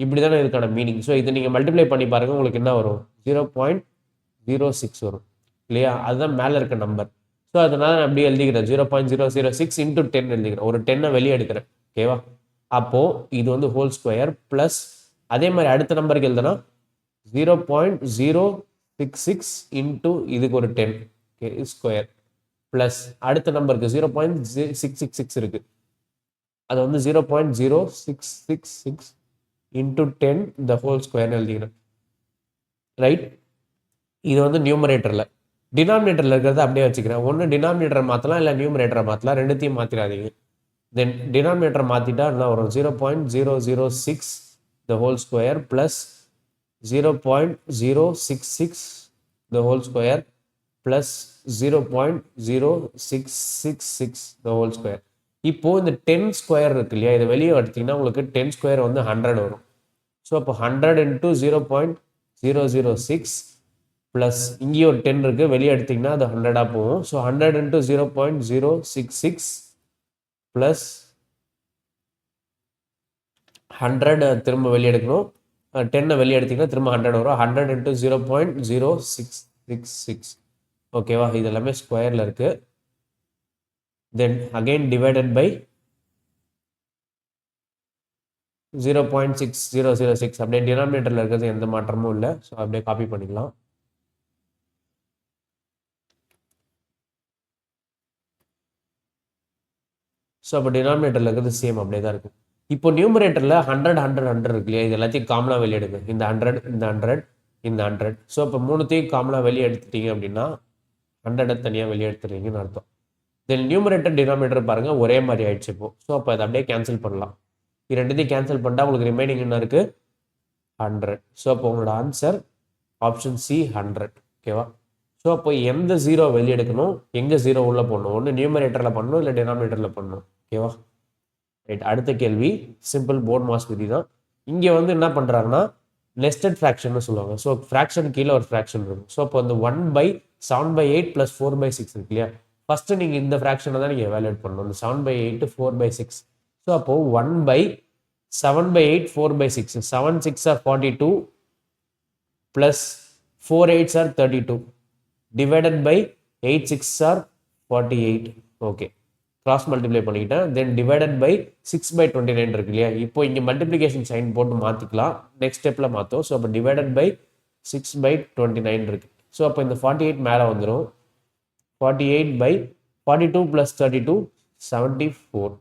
இப்படி தானே இதுக்கான மீனிங். ஸோ இதை நீங்கள் மல்டிப்ளை பண்ணி பாருங்கள், உங்களுக்கு என்ன வரும், 0.06 வரும் இல்லையா? அதுதான் மேலே இருக்க நம்பர். ஸோ அதனால நான் அப்படியே எழுதிக்கிறேன் 0.006 × 10 எழுதிக்கிறேன். ஒரு 10 வெளியே எடுக்கிறேன். ஓகேவா? அப்போது இது வந்து ஹோல் ஸ்கொயர் ப்ளஸ் அதே மாதிரி அடுத்த நம்பருக்கு எழுதுனா 0.066 × இதுக்கு ஒரு 10 ஸ்கொயர் ப்ளஸ் அடுத்த நம்பருக்கு 0.666 இருக்குது, அது வந்து 0.0666 × 10 the whole ஸ்கொயர்னு எழுதிக்கிறேன். ரைட்? இது வந்து நியூமரேட்டரில். டினாமினேட்டரில் இருக்கிறத அப்படியே வச்சுக்கிறேன். ஒன்று டினாமினேட்டரை மாற்றலாம், இல்லை நியூமரேட்டரை மாற்றலாம். ரெண்டுத்தையும் மாற்றிடாதீங்க. தென் டினாமினேட்டரை மாற்றிட்டா என்ன வரும், 0.006 the whole square plus 0.066 the whole square plus 0.0666 the whole square. இப்போது இந்த 10 ஸ்கொயர் இருக்கு இல்லையா, இதை வெளியே எடுத்திங்கன்னா உங்களுக்கு 10 ஸ்கொயர் வந்து 100 வரும். ஸோ அப்போ 100 × 0.006 ப்ளஸ் இங்கேயும் ஒரு 10 இருக்குது, வெளியே எடுத்திங்கன்னா அது 100ஆக போகும். ஸோ 100 × 0.066 ப்ளஸ் 100 திரும்ப வெளியே எடுக்கணும், 10 வெளியே எடுத்திங்கன்னா திரும்ப 100 வரும். 100 × 0.0666. ஓகேவா? இது எல்லாமே ஸ்கொயரில் இருக்குது. Then again divided by 0.6006. அப்படியே டினாமினேட்டரில் இருக்கிறது எந்த மாற்றமும் இல்லை. ஸோ அப்படியே காப்பி பண்ணிக்கலாம். ஸோ அப்போ டினாமினேட்டரில் இருக்கிறது சேம் அப்படியே தான் இருக்கும். இப்போ நியூமரேட்டரில் 100 100 100 இருக்கு இல்லையா, இது எல்லாத்தையும் காமனாக வெளியே எடுங்க. இந்த 100 இந்த 100 இந்த 100. ஸோ இப்போ மூணுத்தையும் காமனாக வெளியே எடுத்துட்டீங்க அப்படின்னா 100 தனியாக வெளியே எடுத்துறீங்கன்னு அர்த்தம். தென் நியூமரேட்டர் டினாமினேட்டர் பாருங்கள் ஒரே மாதிரி ஆயிடுச்சு இப்போ. ஸோ அப்போ அதை அப்படியே கேன்சல் பண்ணலாம். இது ரெண்டுத்தையும் கேன்சல் பண்ணிட்டா உங்களுக்கு ரிமைனிங் என்ன இருக்குது, 100. ஸோ அப்போ உங்களோட ஆன்சர் ஆப்ஷன் சி 100. ஓகேவா? ஸோ அப்போ எந்த 0 வெளியே எடுக்கணும், எங்கே 0 உள்ளே போடணும், ஒன்று நியூமரேட்டரில் பண்ணணும், இல்லை டினாமினேட்டரில் பண்ணணும். ஓகேவா? ரைட், அடுத்த கேள்வி சிம்பிள் போர்ட் மாஸ் விதி தான். இங்கே வந்து என்ன பண்ணுறாங்கன்னா நெஸ்டட் ஃப்ராக்ஷன் சொல்லுவாங்க. ஸோ ஃப்ராக்ஷன் கீழே ஒரு ஃப்ராக்ஷன் இருக்கும். ஸோ அப்போ அந்த 1/7/8 + 4/6 இருக்கு இல்லையா, ஃபஸ்ட்டு நீங்கள் இந்த ஃப்ராக்ஷனை தான் நீங்கள் எவாலுவேட் பண்ணணும். இந்த 7/8 4/6. ஸோ அப்போது 1/7/8 4/6, 7 6 are 42 plus 4 8s are 32 divided by 8 6 are 48. Okay, cross multiply பண்ணிக்கிட்டேன். தென் டிவைடட் பை 6/29 இருக்கு இல்லையா, இப்போ இங்கே மல்டிப்ளிகேஷன் சைன் போட்டு மாற்றிக்கலாம், நெக்ஸ்ட் ஸ்டெப்பில் மாற்றோம். ஸோ அப்போ டிவைடட் பை 6/29 இருக்கு. ஸோ அப்போ இந்த 48 மேலே வந்துடும். 48/42 + 32 74.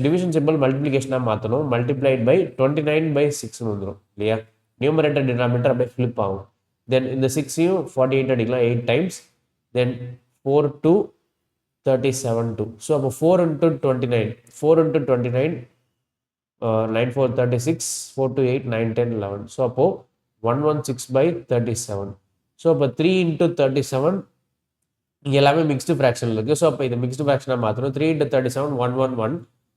டிவிஷன் சிம்பிள் மல்டிப்ளிகேஷனாக மாற்றணும். மல்டிப்ளைட் பை 29/6 வந்துடும் இல்லையா, நியூமரேட்டர் டினாமினேட்டர் அப்படியே ஃபிளிப் ஆகும். தென் இந்த 6ஐயும் 48 அடிக்கலாம் 8 டைம்ஸ். தென் 4 2 37 2. ஸோ அப்போ 4 × 29, 4 × 29 9 4 36, 4 2 8 9 10 11. ஸோ அப்போது 116/37. ஸோ அப்போ 3 × 37 இங்கே எல்லாமே மிக்ஸ்டு ஃப்ராக்ஷனில் இருக்குது. ஸோ அப்போ இது மிக்ஸ்டு ஃப்ராக்ஷனாக மாற்றணும். 3 × 37 111.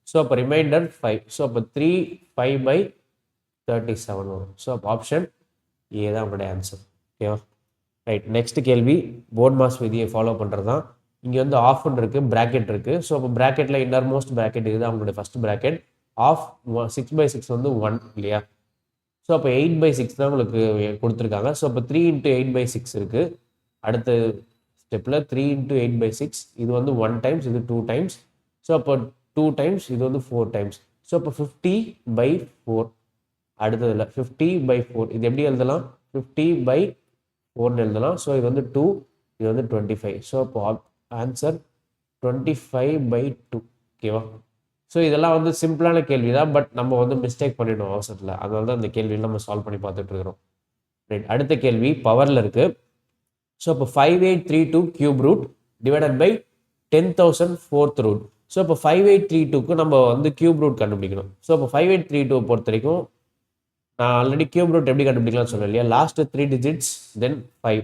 ஸோ அப்போ ரிமைண்டர் 5. ஸோ அப்போ 3 5/37 வரும். ஸோ அப்போ ஆப்ஷன் ஏ தான் உங்களுடைய ஆன்சர். ஓகேவா, ரைட். நெக்ஸ்ட் கேள்வி போர்ட் மாஸ் விதியை ஃபாலோ பண்ணுறது தான். இங்கே வந்து ஆஃப்னு இருக்குது, ப்ராக்கெட் இருக்குது. ஸோ அப்போ ப்ராக்கெட்டில் இன்னர்மோஸ்ட் ப்ராக்கெட் இதுதான் அவங்களுடைய ஃபஸ்ட் ப்ராக்கெட். ஆஃப் 6/6 வந்து 1 இல்லையா. ஸோ அப்போ 8/6 தான் உங்களுக்கு கொடுத்துருக்காங்க. ஸோ அப்போ 3 × 8/6 இருக்குது. அடுத்த ஸ்டெப்பில் 3 × 8/6 இது வந்து 1 டைம்ஸ், இது 2 டைம்ஸ். ஸோ அப்போ 2 டைம்ஸ், இது வந்து 4 டைம்ஸ். ஸோ அப்போ 50/4. அடுத்ததில் 50/4 இது எப்படி எழுதலாம், 50/4 எழுதலாம். ஸோ இது வந்து 2, இது வந்து 25. ஸோ அப்போ ஆன்சர் 25/2. ஓகேவா. ஸோ இதெல்லாம் வந்து சிம்பிளான கேள்வி தான், பட் நம்ம வந்து மிஸ்டேக் பண்ணிடணும் அவசரத்தில். அதனால தான் இந்த கேள்வியில் நம்ம சால்வ் பண்ணி பார்த்துட்டு இருக்கிறோம். ரைட், அடுத்த கேள்வி பவரில் இருக்குது. ஸோ இப்போ 5832 cube root divided by 10,000 4th root. So இப்போ 5832க்கு நம்ம வந்து கியூப் ரூட் கண்டுபிடிக்கணும். ஸோ இப்போ 5832 பொறுத்த வரைக்கும் நான் ஆல்ரெடி கியூப் ரூட் எப்படி கண்டுபிடிக்கலாம்னு சொன்னேன் இல்லையா, லாஸ்ட் 3 டிஜிட்ஸ் தென் 5.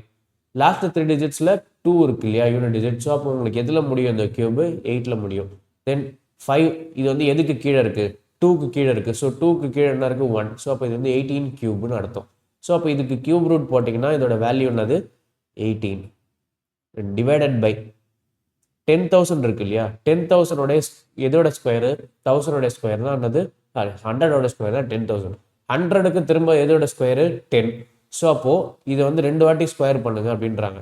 லாஸ்ட் 3 டிஜிட்ஸில் 2 இருக்கு இல்லையா யூனிட் டிஜிட். ஸோ அப்போ உங்களுக்கு எதில் முடியும் இந்த கியூபு, 8ல் முடியும். தென் 5 இது வந்து எதுக்கு கீழே இருக்குது, 2க்கு கீழே இருக்குது. ஸோ 2க்கு கீழே என்ன இருக்குது, 1. ஸோ அப்போ இது வந்து 18 கியூப்னு அர்த்தம். ஸோ அப்போ இதுக்கு கியூப் ரூட் போட்டிங்கன்னா இதோட வேல்யூ என்னது 18 டிவைடட் பை 10,000 இருக்கு இல்லையா, 10,000 எதோட ஸ்கொயரு, 1000 ஸ்கொயர் தான் என்னது, 100 ஸ்கொயர் தான் 10,000. 100க்கு திரும்ப எதோட ஸ்கொயரு 10. ஸோ அப்போது இதை வந்து 2 வாட்டி ஸ்கொயர் பண்ணுங்க அப்படின்றாங்க.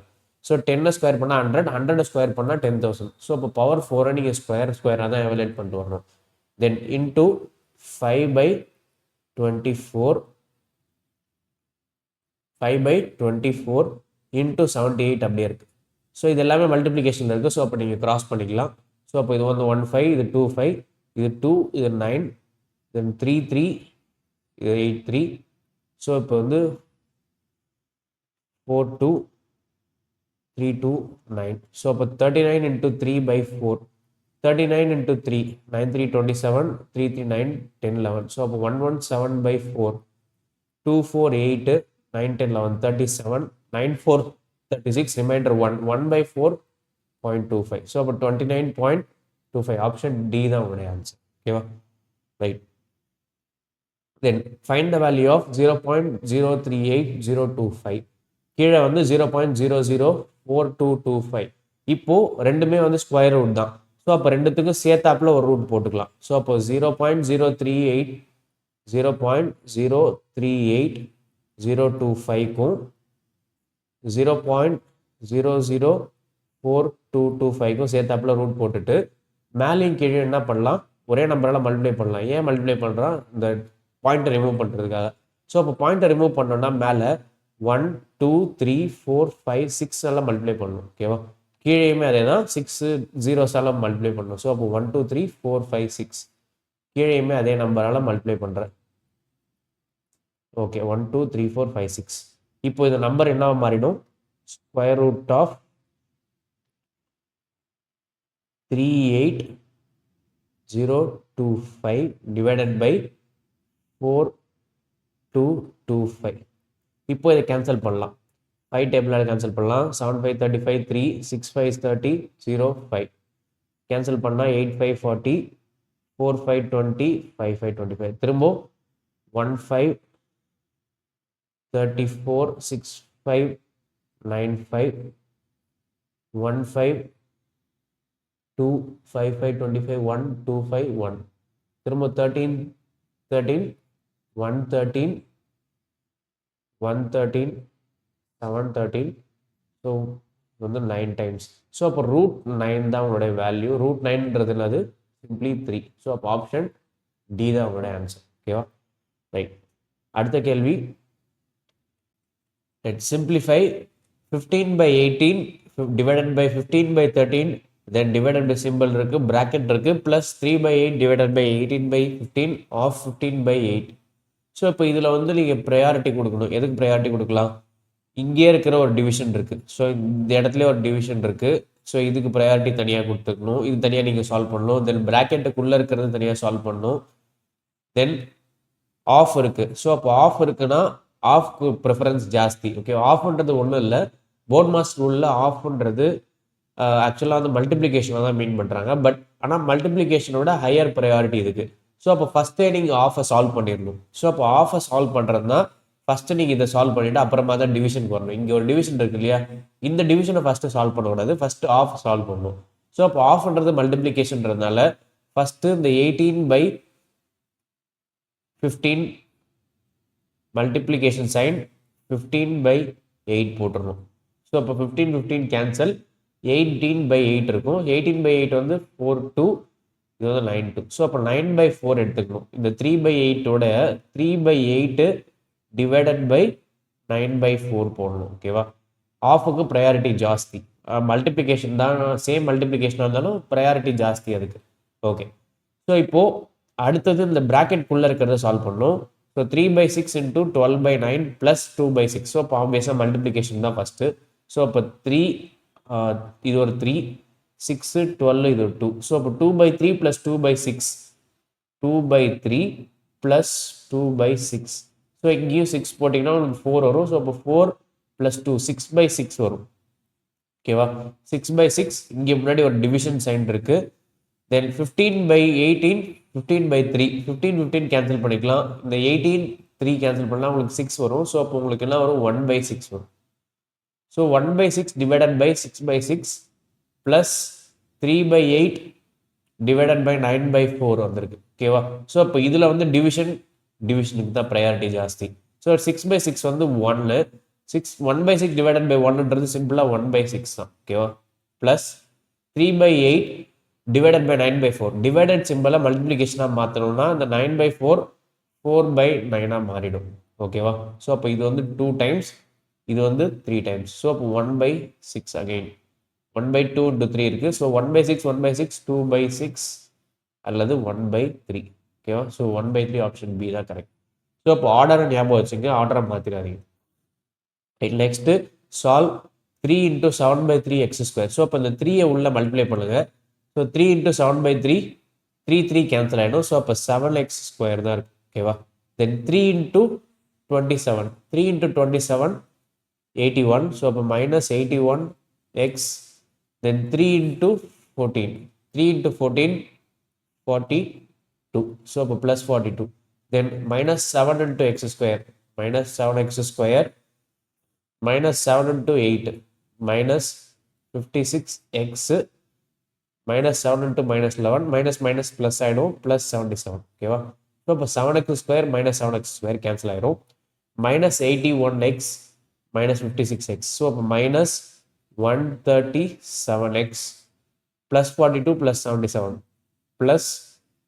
ஸோ 10 ஸ்கொயர் பண்ணால் 100, 100 ஸ்கொயர் பண்ணால் 10,000. ஸோ அப்போ பவர் 4 நீங்கள் ஸ்கொயராக தான் எவலேட் பண்ணிட்டு வரணும். தென் இன்டூ 5/24 5/24 இன்டூ 78 அப்படியே இருக்குது. ஸோ இது எல்லாமே மல்டிப்ளிகேஷனில் இருக்குது. ஸோ அப்போ நீங்கள் கிராஸ் பண்ணிக்கலாம். ஸோ அப்போ இது வந்து 1 5, இது 2 5, இது 2, இது 9, தென் 3 3, இது 8 3. ஸோ இப்போ வந்து 4 2 3 2 9. ஸோ அப்போ 39 × 3/4, 39 × 3 9 3 27, 3 3 9 10 11. ஸோ அப்போ 117/4, 2 4 8 9 10 11 37, 9 4 36, ரிமைண்டர் 1 1/4.25. ஸோ அப்போ 29.25. ஆப்ஷன் டி தான் உங்களுடைய ஆன்சர். ஓகேவா, right. Then find the value of 0.038025. கீழே வந்து 0.004225. இப்போது ரெண்டுமே வந்து ஸ்கொயர் ரூட் தான். ஸோ அப்போ ரெண்டுத்துக்கும் சேர்த்தாப்பில் ஒரு ரூட் போட்டுக்கலாம். ஸோ அப்போ 0.038.025க்கும் 0.004225க்கும் சேர்த்தாப்பில் ரூட் போட்டுட்டு மேலேயும் கீழே என்ன பண்ணலாம், ஒரே நம்பரால் மல்டிப்ளை பண்ணலாம். ஏன் மல்டிப்ளை பண்ணுறான், இந்த பாயிண்ட்டை ரிமூவ் பண்ணுறதுக்காக. ஸோ அப்போ பாயிண்ட்டை ரிமூவ் பண்ணோன்னா மேலே 1 2 3 4 5 6 எல்லாம் மல்டிப்ளை பண்ணணும். ஓகேவா, கீழேயுமே அதே தான், 6 0s மல்டிப்ளை பண்ணணும். ஸோ அப்போ 1 2 3 4 5 6 கீழேயுமே அதே நம்பரால் மல்டிப்ளை பண்ணுறேன். ஓகே, 1 2 3 4 5 6. இப்போ இந்த நம்பர் என்ன மாறிடும், square root of 38025 divided by 4225. இப்போ இதை கேன்சல் பண்ணலாம். 5 டேபிளால் கேன்சல் பண்ணலாம். 7 5 35 3, 6 5 30 0 5 கேன்சல் பண்ணால் 8 5 40 4 5 20 5 5 25 திரும்ப 1 5 34 6 5 9 5 1 5 2 5 5 25 1 2 5 1 திரும்ப 13 13 1 13 1 13 7 13 ஸோ வந்து 9 டைம்ஸ் ஸோ அப்போ ரூட் 9 தான் உங்களுடைய வேல்யூ ரூட் 9ன்றது என்னது சிம்பிளி 3 ஸோ அப்போ ஆப்ஷன் டி தான் உங்களுடைய ஆன்சர் ஓகேவா ரைட் அடுத்த கேள்வி let's simplify 15 by 18 divided by 15 by 13 then divided by symbol இருக்கு bracket இருக்கு plus 3 by 8 divided by 18 by 15 of 15 by 8 so இப்போ இதில் வந்து நீங்கள் ப்ரையாரிட்டி கொடுக்கணும் எதுக்கு ப்ரையாரிட்டி கொடுக்கலாம் இங்கே இருக்கிற ஒரு டிவிஷன் இருக்குது ஸோ இந்த இடத்துல ஒரு டிவிஷன் இருக்குது ஸோ இதுக்கு ப்ரையாரிட்டி தனியாக கொடுத்துக்கணும் இது தனியாக நீங்கள் சால்வ் பண்ணணும் தென் ப்ராக்கெட்டுக்குள்ளே இருக்கிறது தனியாக சால்வ் பண்ணணும் தென் ஆஃப் இருக்குது ஸோ அப்போ ஆஃப் இருக்குன்னா ஆஃப்க்கு ப்ரிஃபரன்ஸ் ஜாஸ்தி ஓகே ஆஃப்ன்றது ஒன்றும் இல்லை போர்ட் மாஸ் ரூலில் ஆஃப்ன்றது ஆக்சுவலாக வந்து மல்டிப்ளிகேஷனை தான் மீன் பண்ணுறாங்க பட் ஆனால் மல்டிப்ளிகேஷனோட ஹையர் ப்ரையாரிட்டி இருக்குது ஸோ அப்போ ஃபஸ்ட்டே நீங்கள் ஆஃபை சால்வ் பண்ணிடணும் ஸோ அப்போ ஆஃபை சால்வ் பண்ணுறதுனா ஃபஸ்ட்டு நீங்கள் இதை சால்வ் பண்ணிவிட்டு அப்புறமா தான் டிவிஷனுக்கு வரணும் இங்கே ஒரு டிவிஷன் இருக்கு இல்லையா இந்த டிவிஷனை ஃபஸ்ட்டு சால்வ் பண்ணக்கூடாது ஃபஸ்ட்டு ஆஃப் சால்வ் பண்ணணும் ஸோ அப்போ ஆஃப்ன்றது மல்டிப்ளிகேஷன்றதுனால ஃபஸ்ட்டு இந்த 18 by 15 மல்டிப்ளிகேஷன் சைன் 15 by 8 போட்டுடணும் ஸோ அப்போ 15 15 கேன்சல் 18 by 8 இருக்கும் 18 by 8 வந்து 4 2 இது வந்து 9 2 ஸோ அப்போ 9 by 4 எடுத்துக்கணும் இந்த 3 by 8ஓட 3 by 8 டிவைடட் பை 9 by 4 போடணும் ஓகேவா ஆஃபுக்கு ப்ரையாரிட்டி ஜாஸ்தி மல்டிப்ளிகேஷன் தான் சேம் மல்டிப்ளிகேஷனாக இருந்தாலும் ப்ரையாரிட்டி ஜாஸ்தி அதுக்கு ஓகே ஸோ இப்போது அடுத்தது இந்த ப்ராக்கெட்குள்ளே இருக்கிறத சால்வ் பண்ணணும் so 3 by 6 into 12 by 9 plus 2 by 6 so அப்போ ஆப்வியஸாக மல்டிப்ளிகேஷன் தான் ஃபஸ்ட்டு ஸோ அப்போ 3 இது ஒரு 3 6 12 இது ஒரு 2 ஸோ அப்போ 2 by 3 plus 2 by 6 2 by 3 plus 2 by 6 so இங்கேயும் 6 போட்டிங்கன்னா உங்களுக்கு 4 வரும் ஸோ அப்போ 4 plus 2 6 by 6 வரும் ஓகேவா 6 by 6 இங்கே முன்னாடி ஒரு டிவிஷன் சைன் இருக்குது தென் 15 by 18 15 by 3 15 15 கேன்சல் பண்ணிக்கலாம் இந்த 18 3 கேன்சல் பண்ணலாம் உங்களுக்கு 6 வரும் ஸோ அப்போ உங்களுக்கு என்ன வரும் 1 by 6 வரும் so 1 by 6 divided by 6 by 6 plus 3 by 8 divided by 9 by 4 வந்திருக்கு ஓகேவா ஸோ அப்போ இதில் வந்து டிவிஷனுக்கு தான் ப்ரையாரிட்டி ஜாஸ்தி ஸோ 6 by 6 வந்து 1 1 by 6 divided by 1ன்றது சிம்பிளாக 1 by 6 தான் ஓகேவா plus 3 by 8 divided by 9 by 4 divided சிம்பிளாக மல்டிப்ளிகேஷனாக மாற்றணும்னா இந்த 9 by 4 4 by 9ஆக மாறிடும் ஓகேவா ஸோ அப்போ இது வந்து 2 times இது வந்து 3 times ஸோ அப்போ 1 by 6 அகெயின் 1 by 2 into 3 இருக்குது ஸோ 1 by 6 1 by 6 2 by 6 அல்லது 1 by 3 ஓகேவா ஸோ 1 by 3 ஆப்ஷன் பி தான் கரெக்ட் ஸோ அப்போ ஆர்டரை ஞாபகம் வச்சுங்க ஆர்டரை மாற்றிடாதீங்க next solve 3 into 7 by 3 x square so அப்போ இந்த 3யை உள்ள மல்டிப்ளை பண்ணுங்கள் ஸோ 3 into 7 by 3 3 கேன்சல் ஆகிடும் ஸோ அப்போ 7x ஸ்கொயர் தான் இருக்குது ஓகேவா தென் 3 into 27 3 into 27 81 ஸோ அப்போ minus 81x then 3 into 14 3 into 14 42 so அப்போ plus 42 then minus 7 into x square minus 7x square minus 7 into 8 minus 56x minus 7 into minus 11 minus minus plus ஆகிடும் ப்ளஸ் 77 ஓகேவா ஸோ இப்போ 7x square minus 7x square cancel ஆகிடும் minus 81x minus 56x so அப்போ minus 137x plus 42 plus 77 plus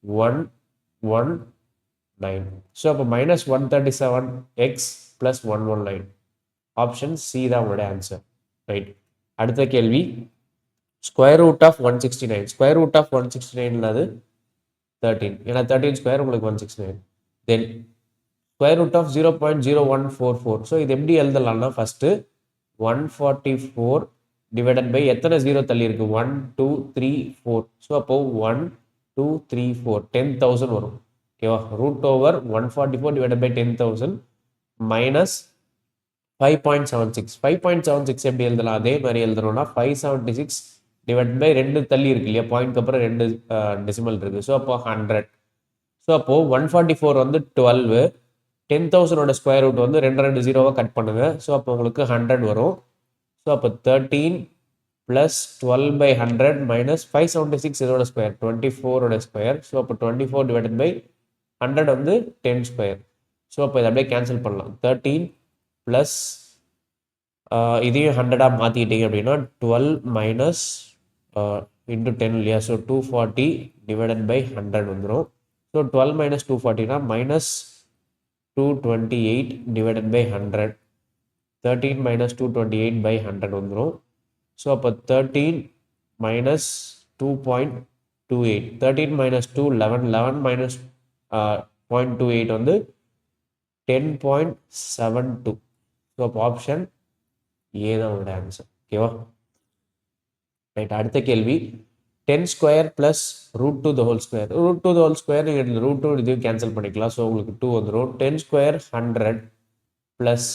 119 so அப்போ minus 137x plus 119 option C தான் உங்களுடைய ஆன்சர் ரைட் அடுத்த கேள்வி square root of 169 square root of 169 13 ஏன்னா 13 ஸ்கொயர் உங்களுக்கு 169 then square root of 0.0144 so இது எப்படி எழுதலாம்னா ஃபஸ்ட்டு 144 டிவைடட் பை எத்தனை ஜீரோ தள்ளி இருக்கு 1 2 3 4 ஸோ அப்போ 1 2 3 4 10,000 வரும் ஓகேவா root over 144 divided by 10,000 minus 5.76 5.76 எப்படி எழுதலாம் அதே மாதிரி எழுதணும்னா 576 டிவைட் பை 2 தள்ளி இருக்கு இல்லையா, பாயிண்ட்க்கு அப்புறம் 2 டெசிமல் இருக்குது. ஸோ அப்போ 100. ஸோ அப்போது 144 வந்து 12. 10,000 ஸ்கொயர் ரூட் வந்து 2 ஜீரோவை கட் பண்ணுங்க. ஸோ அப்போ உங்களுக்கு 100 வரும். ஸோ அப்போ 13 ப்ளஸ் 12/100 மைனஸ் 576 இதோட ஸ்கொயர் 24 ஸ்கொயர். ஸோ அப்போ 24 டிவைடட் பை 100 வந்து 10 ஸ்கொயர். ஸோ அப்போ இதை அப்படியே கேன்சல் பண்ணலாம். 13 ப்ளஸ் இதையும் 100 மாற்றிக்கிட்டீங்க அப்படின்னா 12 மைனஸ் இன்ட்டு 10 இல்லையா. ஸோ 240 டிவைடட் பை 100 வந்துடும். ஸோ 12 மைனஸ் 240னா minus 228 divided by 100. 13 minus 228 by 100 வந்துடும். ஸோ அப்போ 13 மைனஸ் 2.28. 13 மைனஸ் 2 11. 11 மைனஸ் 0.28 வந்து 10.72. ஸோ அப்போ ஆப்ஷன் ஏ தான் உங்களோட ஆன்சர். ஓகேவா? ரைட். அடுத்த கேள்வி 10 square plus root 2 the whole square. Root 2 the whole square நீங்கள் ரூட் 2 இதையும் கேன்சல் பண்ணிக்கலாம். ஸோ உங்களுக்கு 2 வந்துடும். 10 square 100 plus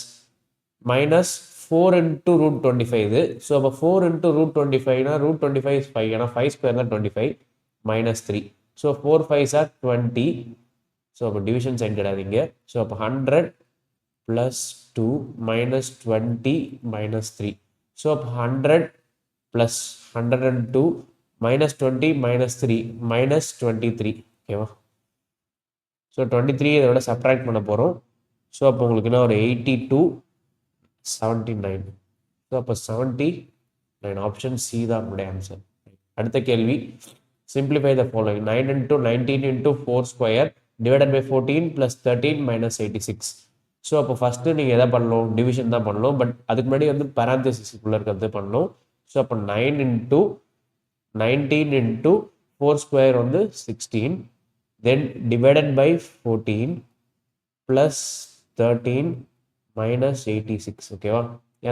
minus 4 into root 25 இது. ஸோ அப்போ 4 இன்ட்டு ரூட் 25னா ரூட் 25 இஸ் 5. ஏன்னா 5 ஸ்கொயர் தான் 25 minus 3. So 4 5s are 20. So அப்போ டிவிஷன் சைன் கிடையாதுங்க. ஸோ அப்போ 100 plus 2 minus 20 minus 3. So 100 plus 102 minus 20 minus 3 minus 23. ஓகேவா? ஸோ 23 இதோட சப்ட்ராக்ட் பண்ண போகிறோம். ஸோ அப்போ உங்களுக்கு என்ன ஒரு 82 79. ஸோ அப்போ 79. ஆப்ஷன் சி தான் உங்களுடைய ஆன்சர். அடுத்த கேள்வி simplify the following. 9 into 19 into 4 square divided by 14 plus 13 minus 86. So அப்போ ஃபஸ்ட்டு நீங்கள் எதை பண்ணணும், டிவிஷன் தான் பண்ணணும். பட் அதுக்கு முன்னாடி வந்து பேராந்தசிஸ்க்குள்ளே இருக்கிறது பண்ணணும். ஸோ அப்போ 9 into 19 into 4 ஸ்கொயர் வந்து 16. Then divided by 14 plus 13 minus 86. ஓகேவா?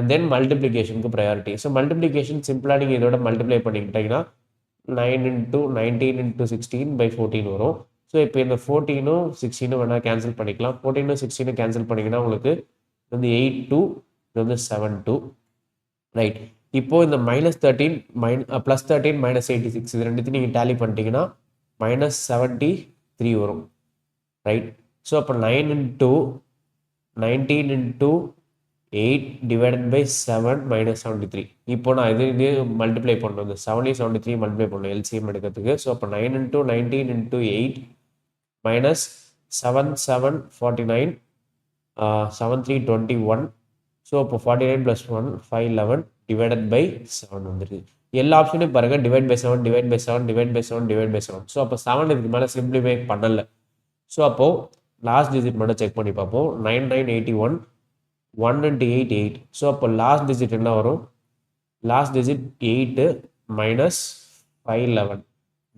அண்ட் தென் மல்டிப்ளிகேஷனுக்கு ப்ரையாரிட்டி. ஸோ மல்டிப்ளிகேஷன் சிம்பிளாக நீங்கள் இதோட மல்டிப்ளை பண்ணிக்கிட்டீங்கன்னா 9 into 19 into 16 by 14 வரும். ஸோ இப்போ இந்த 14ம் 16ம் வேணால் கேன்சல் பண்ணிக்கலாம். 14ம் 16ம் கேன்சல் பண்ணிங்கன்னா உங்களுக்கு வந்து 8-2, இது வந்து 7-2. ரைட். இப்போது இந்த -13 ப்ளஸ் 13 மைனஸ் 86 இது ரெண்டுத்தையும் நீங்கள் டேலி பண்ணிட்டீங்கன்னா -73 வரும். ரைட். ஸோ அப்போ 9 into 19 into 8 divided by 7 minus 73. இப்போ நான் இது மல்டிப்ளை பண்ணணும். இந்த 7 73 மல்டிப்ளை பண்ணணும் எல்சிஎம் எடுக்கிறதுக்கு. ஸோ அப்போ 9 into 19 into 8 minus 7 7 49 7 3 21. ஸோ அப்போ 49 plus 1 5 11 divided by 7 வந்துருக்கு. எல்லா ஆப்ஷனையும் பாருங்கள். Divide by 7 divide by 7 divide by 7 divide by 7. So அப்போ 7 இதுக்கு மேலே சிம்பிளிஃபை பண்ணலை. ஸோ அப்போது லாஸ்ட் டிஜிட் மட்டும் செக் பண்ணி பார்ப்போம். 9 9 81. 1 into 8 8. ஸோ அப்போ லாஸ்ட் டிஜிட் என்ன வரும்? Last digit 8 minus 5 11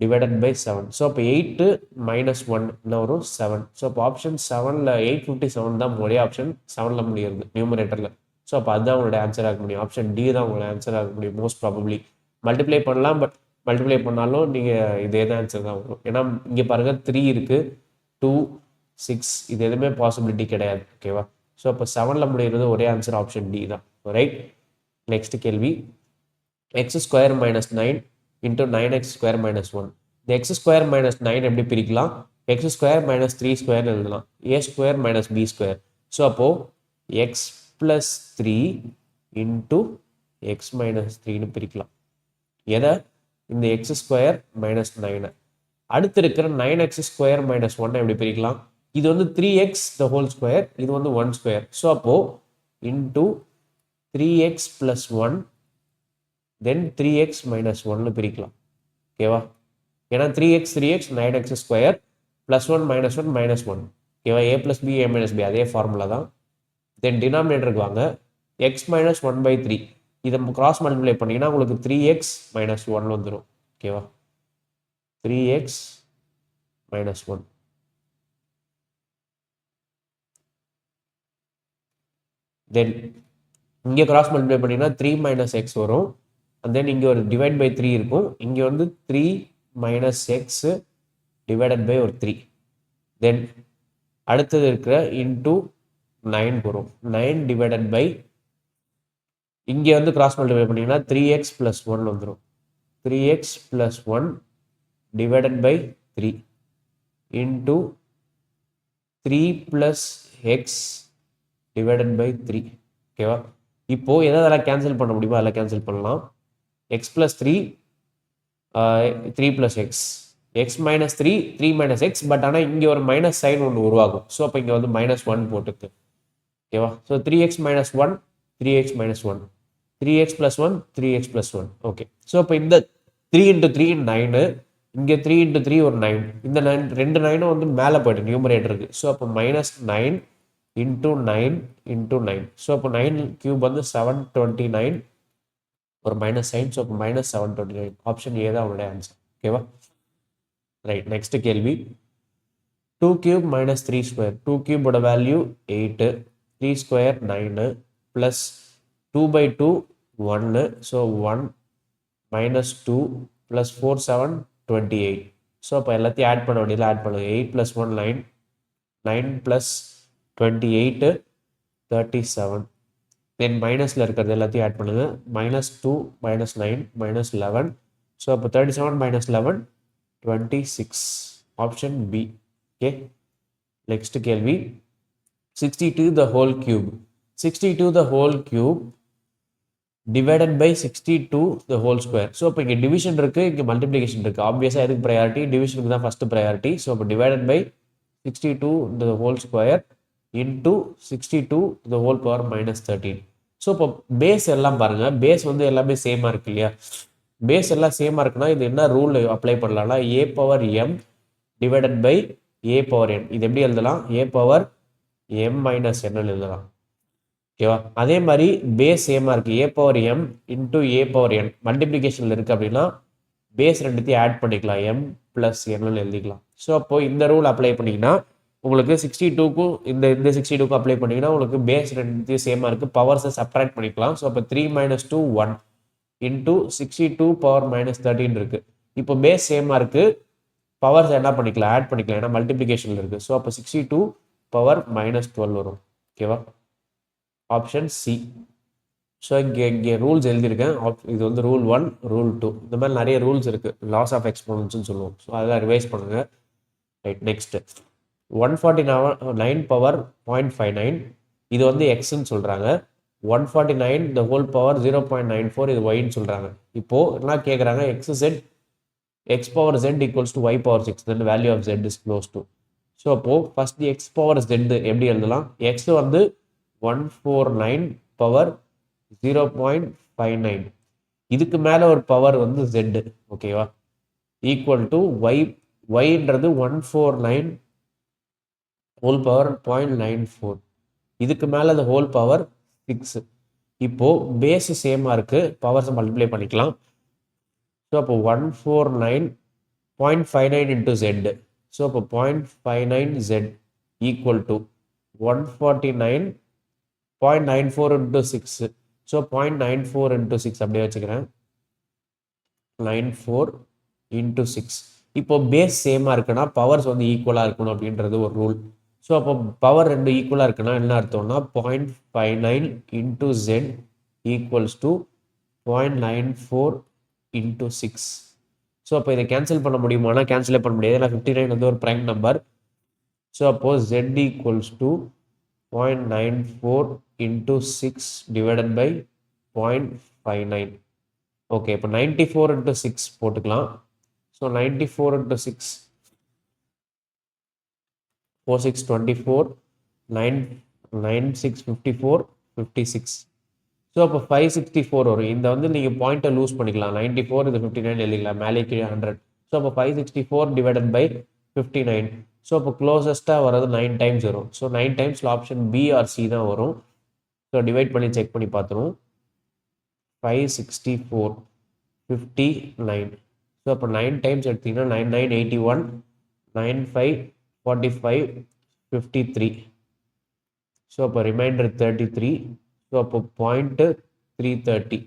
divided by 7. So அப்போ 8 மைனஸ் 1 என்ன வரும்? 7. ஸோ அப்போ ஆப்ஷன் 7ல் 857 தான் ஒரே ஆப்ஷன் 7ல் முடியுது நியூமரேட்டரில். ஸோ அப்போ அதுதான் உங்களோட ஆன்சர் ஆக முடியும். ஆப்ஷன் டி தான் உங்களோட ஆன்சர் ஆக முடியும் மோஸ்ட் ப்ராபப்ளி. மல்டிப்ளை பண்ணலாம், பட் மல்டிப்ளை பண்ணாலும் நீங்கள் இதே தான் ஆன்சர் தான் வரும். ஏன்னா இங்கே பாருங்கள் 3 இருக்குது, 2 6 இது எதுவுமே பாசிபிலிட்டி கிடையாது. ஓகேவா? ஸோ அப்போ 7ல் முடிகிறது ஒரே ஆன்சர் ஆப்ஷன் டி தான். ரைட். நெக்ஸ்ட் கேள்வி X square minus 9 into 9x square minus 1. இந்த எக்ஸ் ஸ்கொயர் மைனஸ் 9 எப்படி பிரிக்கலாம்? எக்ஸ் ஸ்கொயர் மைனஸ் 3 ஸ்கொயர் எழுதலாம். A square minus B square. So அப்போது x plus 3 into x minus 3ன்னு பிரிக்கலாம். எதை? இந்த எக்ஸ் ஸ்கொயர் மைனஸ் 9. அடுத்து இருக்கிற 9x ஸ்கொயர் மைனஸ் 1 எப்படி பிரிக்கலாம்? இது வந்து 3x த ஹோல் ஸ்கொயர், இது வந்து 1 ஸ்கொயர். ஸோ அப்போது இன்ட்டு 3x ப்ளஸ் 1 தென் 3x மைனஸ் 1ன்னு பிரிக்கலாம். ஓகேவா? ஏன்னா 3x 9x square plus 1 minus 1 minus 1. ஓகேவா? ஏ plus B A minus B அதே ஃபார்முலா தான். தென் டினாமினேட்டருக்கு வாங்க. எக்ஸ் மைனஸ் 1/3 இதை கிராஸ் மல்டிப்ளை பண்ணிங்கன்னா உங்களுக்கு 3x மைனஸ் 1 வந்துடும். ஓகேவா? 3x minus 1. தென் இங்கே கிராஸ் மல்டிப்ளை பண்ணிங்கன்னா 3 மைனஸ் எக்ஸ் வரும். அண்ட் தென் இங்கே ஒரு டிவைட் பை 3 இருக்கும். இங்கே வந்து 3 மைனஸ் எக்ஸ் டிவைடட் பை ஒரு 3. தென் அடுத்தது இருக்கிற இன்டூ 9 வரும். 9 டிவைடட் பை இங்கே வந்து கிராஸ் மல்டிப்ளை பண்ணிங்கன்னா 3x ப்ளஸ் 1 வந்துடும். 3x plus 1 divided by 3 into 3 plus x divided by 3. ஓகேவா? இப்போ எதெல்லாம் கேன்சல் பண்ண முடியுமோ அதெல்லாம் கேன்சல் பண்ணலாம். x plus 3 3 plus x x minus 3 3 minus x but ஆனால் இங்கே ஒரு மைனஸ் சைன் ஒன்று உருவாகும். ஸோ அப்போ இங்கே வந்து -1 போட்டுக்கு. ஓகேவா? So 3x minus 1 3x minus 1 3x plus 1 3x plus 1. Okay. So அப்போ இந்த 3 into 3 9, இங்கே 3 into 3 ஒரு 9, இந்த 9 ரெண்டு 9 வந்து மேலே போய்ட்டு நியூமரேட்டருக்கு. ஸோ அப்போ -9 into 9 into 9. ஸோ அப்போ 9 கியூப் வந்து 729 ஒரு மைனஸ் சைன். ஸோ அப்போ -729 ஆப்ஷன் ஏ தான் அவனுடைய ஆன்சர். ஓகேவா? ரைட். நெக்ஸ்ட் கேள்வி 2 cube minus 3 square. 2 cube ஓட value 8, 3 square 9 plus 2 by 2 1. So 1 minus 2 plus 4 7 28. So அப்போ எல்லாத்தையும் ஆட் பண்ண வேண்டியதில் ஆட் பண்ணுங்க. 8 plus 1 9 9 plus 28 37. தென் மைனஸில் இருக்கிறது எல்லாத்தையும் ஆட் பண்ணுங்க. -2 -9 -11. ஸோ அப்போ 37 minus 11 26. Option B. Okay. Next கேள்வி 62 the whole cube. 62 the whole cube divided by 62 the whole square. So இப்போ இங்கே டிவிஷன் இருக்குது, இங்கே மல்டிப்ளிகேஷன் இருக்குது. ஆப்வியஸாக எதுக்கு ப்ரையாரிட்டி? டிவிஷனுக்கு தான் ஃபஸ்ட்டு ப்ரையாரிட்டி. ஸோ அப்போ divided by 62 the whole square into 62 the whole power -13. So இப்போ பேஸ் எல்லாம் பாருங்கள், பேஸ் வந்து எல்லாமே சேமாக இருக்கு இல்லையா? பேஸ் எல்லாம் சேமாக இருக்குன்னா இது என்ன ரூல் அப்ளை பண்ணலாம்னா a power m divided by a power n. இது எப்படி எழுதலாம்? a power m minus n எழுதலாம். ஓகேவா? அதே மாதிரி பேஸ் சேமாக இருக்குது, a power m into a power n மல்டிப்ளிகேஷனில் இருக்குது அப்படின்னா பேஸ் ரெண்டுத்தையும் ஆட் பண்ணிக்கலாம், m plus n எழுதிக்கலாம். ஸோ அப்போ இந்த ரூல் அப்ளை பண்ணிங்கன்னா உங்களுக்கு 62க்கும் இந்த 62க்கும் அப்ளை பண்ணிங்கன்னா உங்களுக்கு பேஸ் ரெண்டுத்தையும் சேமாக இருக்குது, பவர்ஸை செப்பரேட் பண்ணிக்கலாம். ஸோ அப்போ 3 - 2 1 into 62 power -13 இருக்குது. இப்போ பேஸ் சேமாக இருக்குது, பவர்ஸ் என்ன பண்ணிக்கலாம்? ஆட் பண்ணிக்கலாம், ஏன்னா மல்டிப்ளிகேஷனில் இருக்குது. ஸோ அப்போ 62 power -12 வரும். ஓகேவா? Option C. ஸோ இங்கே ரூல்ஸ் எழுதியிருக்கேன். இது வந்து ரூல் 1 ரூல் 2 இந்த மாதிரி நிறைய ரூல்ஸ் இருக்குது, லாஸ் ஆஃப் எக்ஸ்போனன்ஸ்னு சொல்லுவோம். ஸோ அதெல்லாம் ரிவைஸ் பண்ணுங்கள். ரைட். நெக்ஸ்ட் 149 power 0.59 இது வந்து எக்ஸ்ன்னு சொல்கிறாங்க. 149 the whole power 0.94 இது ஒய்ன்னு சொல்கிறாங்க. இப்போது என்ன கேட்குறாங்க? x power z equals to y power 6, then the value of z is close to. So அப்போது ஃபஸ்ட் x power z எப்படி எழுதலாம்? x வந்து 149 power 0.59, இதுக்கு மேலே ஒரு பவர் வந்து z. ஓகேவா? Equal to y, yன்றது 149 whole power 0.94, இதுக்கு மேலே அந்த ஹோல் பவர் 6. இப்போது பேஸ் சேமாக இருக்குது, பவர்ஸை மல்டிப்ளை பண்ணிக்கலாம். ஸோ அப்போ 149.59 into z. ஸோ அப்போ 0.59z equal to 149.94 into 6. So 0.94 into 6 அப்படியே வச்சுக்கிறேன், 94 into 6. இப்போ பேஸ் சேமாக இருக்குன்னா பவர்ஸ் வந்து ஈக்குவலாக இருக்கணும் அப்படின்றது ஒரு ரூல். ஸோ அப்போ பவர் ரெண்டு ஈக்குவலாக இருக்குன்னா என்ன அர்த்தம்னா 0.59 into z equals to 0.94 into 6. So அப்போ இதை கேன்சல் பண்ண முடியுமானா கேன்சலே பண்ண முடியாது, ஏன்னா 59 வந்து ஒரு ப்ரைம் நம்பர். ஸோ அப்போ z equals to 0.94 into 6 divided by 0.59. Okay. இப்போ 94 into 6 போட்டுக்கலாம். So 94 into 6 4 6 24 9 9 6 54 56. ஸோ அப்போ 564 வரும். இந்த வந்து நீங்கள் பாயிண்ட்டை லூஸ் பண்ணிக்கலாம், 94 இது 59 எழுதிக்கலாம், மேலே கீழே 100. ஸோ அப்போ 564 divided by 59. ஸோ அப்போ க்ளோசஸ்ட்டாக வர்றது 9 டைம்ஸ் வரும். ஸோ 9 டைம்ஸில் ஆப்ஷன் பி ஆர் சி தான் வரும். ஸோ டிவைட் பண்ணி செக் பண்ணி பார்த்துருவோம். 564 59. ஸோ அப்போ 9 டைம்ஸ் எடுத்திங்கன்னா 9 9 81 9 5 45 53. ஸோ அப்போ ரிமைண்டர் 33. ஸோ அப்போ பாயிண்ட்டு 330.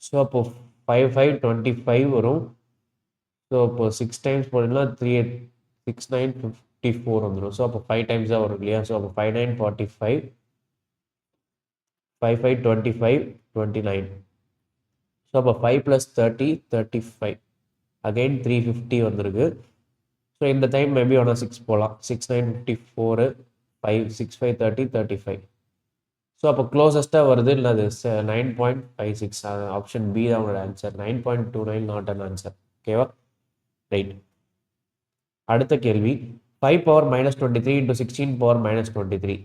ஸோ அப்போ 5 5 25 வரும். ஸோ அப்போ 6 டைம்ஸ் போனீங்கன்னா 3 8 6 9 54 வந்துடும். ஸோ அப்போ 5 டைம்ஸ் தான் வரும் இல்லையா? ஸோ அப்போ 5 9 45 5 5 25 29. ஸோ அப்போ 5 + 30 35 அகெயின் 350 வந்திருக்கு. ஸோ இந்த டைம் மேபி ஒன்று 6 போகலாம். 6 9 54 5 6 5 30 35. ஸோ அப்போ க்ளோசஸ்ட்டாக வருது இல்லை அது 9.56. ஆப்ஷன் பி தான் உங்களோட ஆன்சர். 9.29 not an answer. ஓகேவா? ரைட். அடுத்த கேள்வி 5 power minus 23 into 16 power minus 23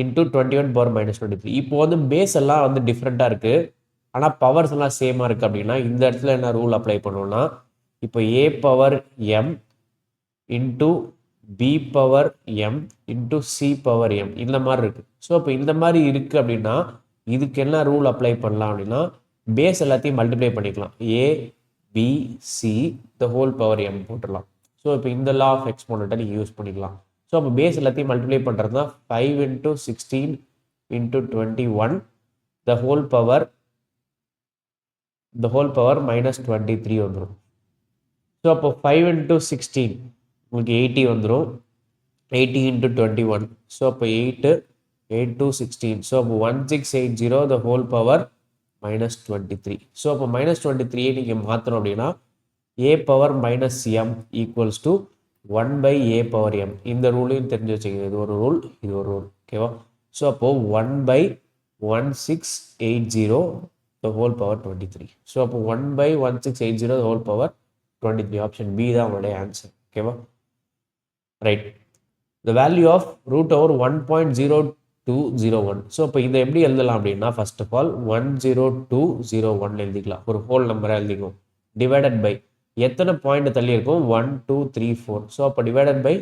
into 21 power minus 23. இப்போ வந்து பேஸ் எல்லாம் வந்து டிஃப்ரெண்ட்டாக இருக்குது, ஆனால் பவர்ஸ் எல்லாம் சேமாக இருக்குது. அப்படின்னா இந்த இடத்துல என்ன ரூல் அப்ளை பண்ணணும்னா, இப்போ a power m into B power M into C power M இந்த மாதிரி இருக்குது. ஸோ இப்போ இந்த மாதிரி இருக்குது அப்படின்னா இதுக்கு என்ன ரூல் அப்ளை பண்ணலாம் அப்படின்னா, பேஸ் எல்லாத்தையும் மல்டிப்ளை பண்ணிக்கலாம். A B C the whole power M போட்டுடலாம். ஸோ இப்போ இந்த லா ஆஃப் எக்ஸ்போனண்ட்டை நீங்கள் யூஸ் பண்ணிக்கலாம். ஸோ அப்போ பேஸ் எல்லாத்தையும் மல்டிப்ளை பண்ணுறது தான் 5 into 16 into 21 த ஹோல் பவர் minus 23 வந்துடும். ஸோ அப்போ 5 into 16 உங்களுக்கு 80 வந்துடும். 80 into 21. ஸோ அப்போ 8 to 16. ஸோ அப்போ 1680 the whole power minus 23. So அப்போ minus 23 நீங்கள் மாற்றணும் அப்படின்னா a power minus M equals to 1 by a power M. இந்த ரூலையும் தெரிஞ்சு வச்சுக்கோங்க. இது ஒரு ரூல், இது ஒரு ரூல். ஓகேவா? ஸோ அப்போது 1 by 1680 the whole power 23. So அப்போ 1 by 1680 the whole power 23. Option B தான் உங்களுடைய ஆன்சர். ஓகேவா? Right. The value of √1.0201. So இப்போ இதை எப்படி எழுதலாம் அப்படின்னா, ஃபர்ஸ்ட் ஆஃப் ஆல் 10201 எழுதிக்கலாம். ஒரு ஹோல் நம்பரை எழுதிக்கும். டிவைடட் பை எத்தனை பாயிண்ட் தள்ளி இருக்கும்? 1 2 3 4. ஸோ அப்போ டிவைடட் பை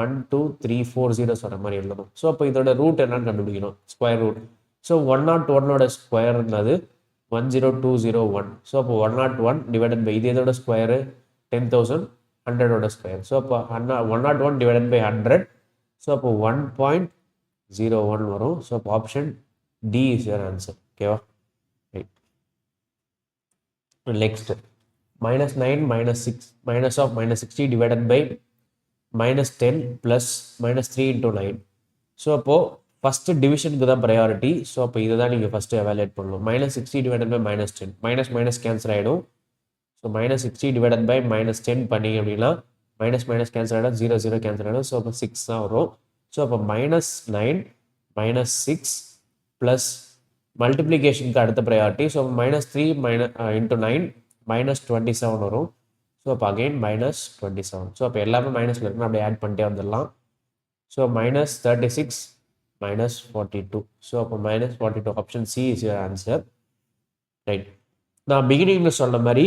1 2 3 4 0 சொல்கிற மாதிரி எழுதணும். ஸோ அப்போ இதோட ரூட் என்னன்னு கண்டுபிடிக்கணும். Square root. ஸோ 101 ஸ்கொயர்னது 10201. ஸோ அப்போ 101 டிவைடட் பை இது எதோட ஸ்கொயரு 10,000 100 ஸ்கொயர். ஸோ அப்போ 101 டிவைடட் பை 100. ஸோ அப்போ 1.01 வரும். ஸோ அப்போ option D is your answer. ஓகேவா? Right. Next -9 -6 minus of -60 divided by -10 plus -3 into 9. So அப்போது ஃபஸ்ட்டு டிவிஷனுக்கு தான் ப்ரையாரிட்டி. ஸோ அப்போ இதை தான் நீங்கள் ஃபஸ்ட்டு எவாலுவேட் பண்ணணும். -60 divided by -10 மைனஸ் கேன்சல் ஆகிடும். ஸோ -60 divided by -10 பண்ணிங்க அப்படின்னா மைனஸ் கேன்சல் ஆகிடும், 0 0 கேன்சல் ஆகிடும். ஸோ அப்போ 6 தான் வரும். ஸோ அப்போ -9 -6 ப்ளஸ் மல்டிப்ளிகேஷனுக்கு அடுத்த ப்ரையாரிட்டி. ஸோ -3 into 9 -27 வரும். ஸோ அப்போ அகெயின் -27. ஸோ அப்போ எல்லாமே மைனஸில் இருக்குன்னு அப்படியே ஆட் பண்ணிட்டே வந்துடலாம். ஸோ -36 -42. ஸோ அப்போ -42. Option C is your answer. Right. நான் பிகினிங்கில் சொன்ன மாதிரி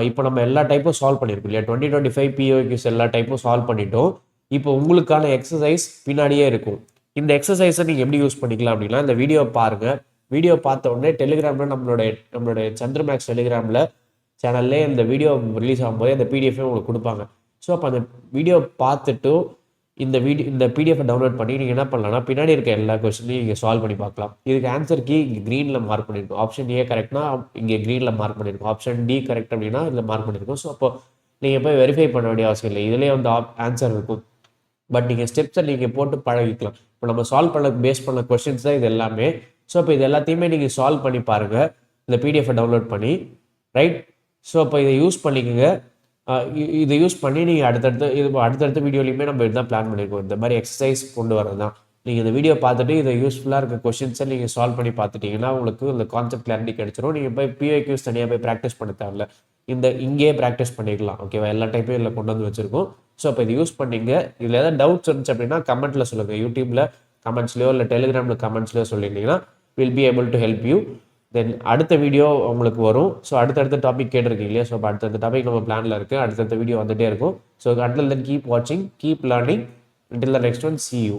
இப்போ நம்ம எல்லா டைப்பும் சால்வ் பண்ணியிருக்கோம் இல்லையா? 2025 பிஓக்யூஸ் எல்லா டைப்பும் சால்வ் பண்ணிட்டோம். இப்போ உங்களுக்கான எக்ஸசைஸ் பின்னாடியே இருக்கும். இந்த எக்ஸசைஸை நீங்கள் எப்படி யூஸ் பண்ணிக்கலாம் அப்படின்னா, இந்த வீடியோ பாருங்கள். வீடியோ பார்த்த உடனே டெலிகிராமில் நம்மளுடைய சந்திரமேக்ஸ் டெலிகிராமில் சேனல்லே இந்த வீடியோ ரிலீஸ் ஆகும்போது அந்த பிடிஎஃபே உங்களுக்கு கொடுப்பாங்க. ஸோ அப்போ அந்த வீடியோ பார்த்துட்டு இந்த பிடிஎஃபை டவுன்லோட் பண்ணி நீங்கள் என்ன பண்ணலாம்னா, பின்னாடி இருக்க எல்லா கொஸ்டினையும் நீங்கள் சால்வ் பண்ணி பார்க்கலாம். இதுக்கு ஆன்சர் கீ இங்கே க்ரீனில் மார்க் பண்ணியிருக்கும். ஆப்ஷன் ஏ கரெக்ட்னா இங்கே க்ரீனில் மார்க் பண்ணியிருக்கும். ஆப்ஷன் டி கரெக்ட் அப்படின்னா இதில் மார்க் பண்ணியிருக்கும். ஸோ அப்போ நீங்கள் போய் வெரிஃபை பண்ண வேண்டிய அவசியம் இல்லை. இதிலே வந்து ஆன்சர் இருக்கும். பட் நீங்கள் ஸ்டெப்ஸை நீங்கள் போட்டு பழகிக்கலாம். இப்போ நம்ம சால்வ் பண்ண பேஸ் பண்ண கொஸ்டின்ஸ் தான் இது எல்லாமே. ஸோ இப்போ இது எல்லாத்தையுமே நீங்கள் சால்வ் பண்ணி பாருங்கள் இந்த பிடிஎஃபை டவுன்லோட் பண்ணி. ரைட். ஸோ இப்போ இதை யூஸ் பண்ணிக்கோங்க. இதை யூஸ் பண்ணி நீங்கள் அடுத்தடுத்த வீடியோலையுமே நம்ம இதுதான் பிளான் பண்ணியிருக்கோம். இந்த மாதிரி எக்ஸசைஸ் கொண்டு வரது தான். நீங்கள் இந்த வீடியோ பார்த்துட்டு இதை யூஸ்ஃபுல்லாக இருக்க கொஸ்டின்ஸை நீங்கள் சால்வ் பண்ணி பார்த்துட்டிங்கன்னா உங்களுக்கு இந்த கான்செப்ட் கிளாரிட்டி கிடைச்சிரும். நீங்கள் போய் பிஓக்யூஸ் தனியாக போய் ப்ராக்டிஸ் பண்ண தேவையில்ல. இங்கேயே ப்ராக்டிஸ் பண்ணிக்கலாம். ஓகேவா? எல்லா டைப்பையும் இதில் கொண்டு வந்து வச்சுருக்கோம். ஸோ இப்போ இது யூஸ் பண்ணிங்க. இதில் ஏதாவது டவுட்ஸ் இருந்துச்சு அப்படின்னா கமெண்ட்டில் சொல்லுங்கள். யூடியூப்பில் கமெண்ட்ஸ்லையோ இல்லை டெலிகிராமில் கமெண்ட்ஸ்லையோ சொல்லியிருந்தீங்கன்னா will be able to help you. Then அடுத்த வீடியோ உங்களுக்கு வரும். ஸோ அடுத்தடுத்த டாபிக் கேட்டிருக்கீங்க இல்லையா? ஸோ அடுத்தடுத்த டாபிக் நம்ம பிளானில் இருக்குது. அடுத்தடுத்த வீடியோ வந்துகிட்டே இருக்கும். So until then keep watching, keep learning. Until the next one, see you.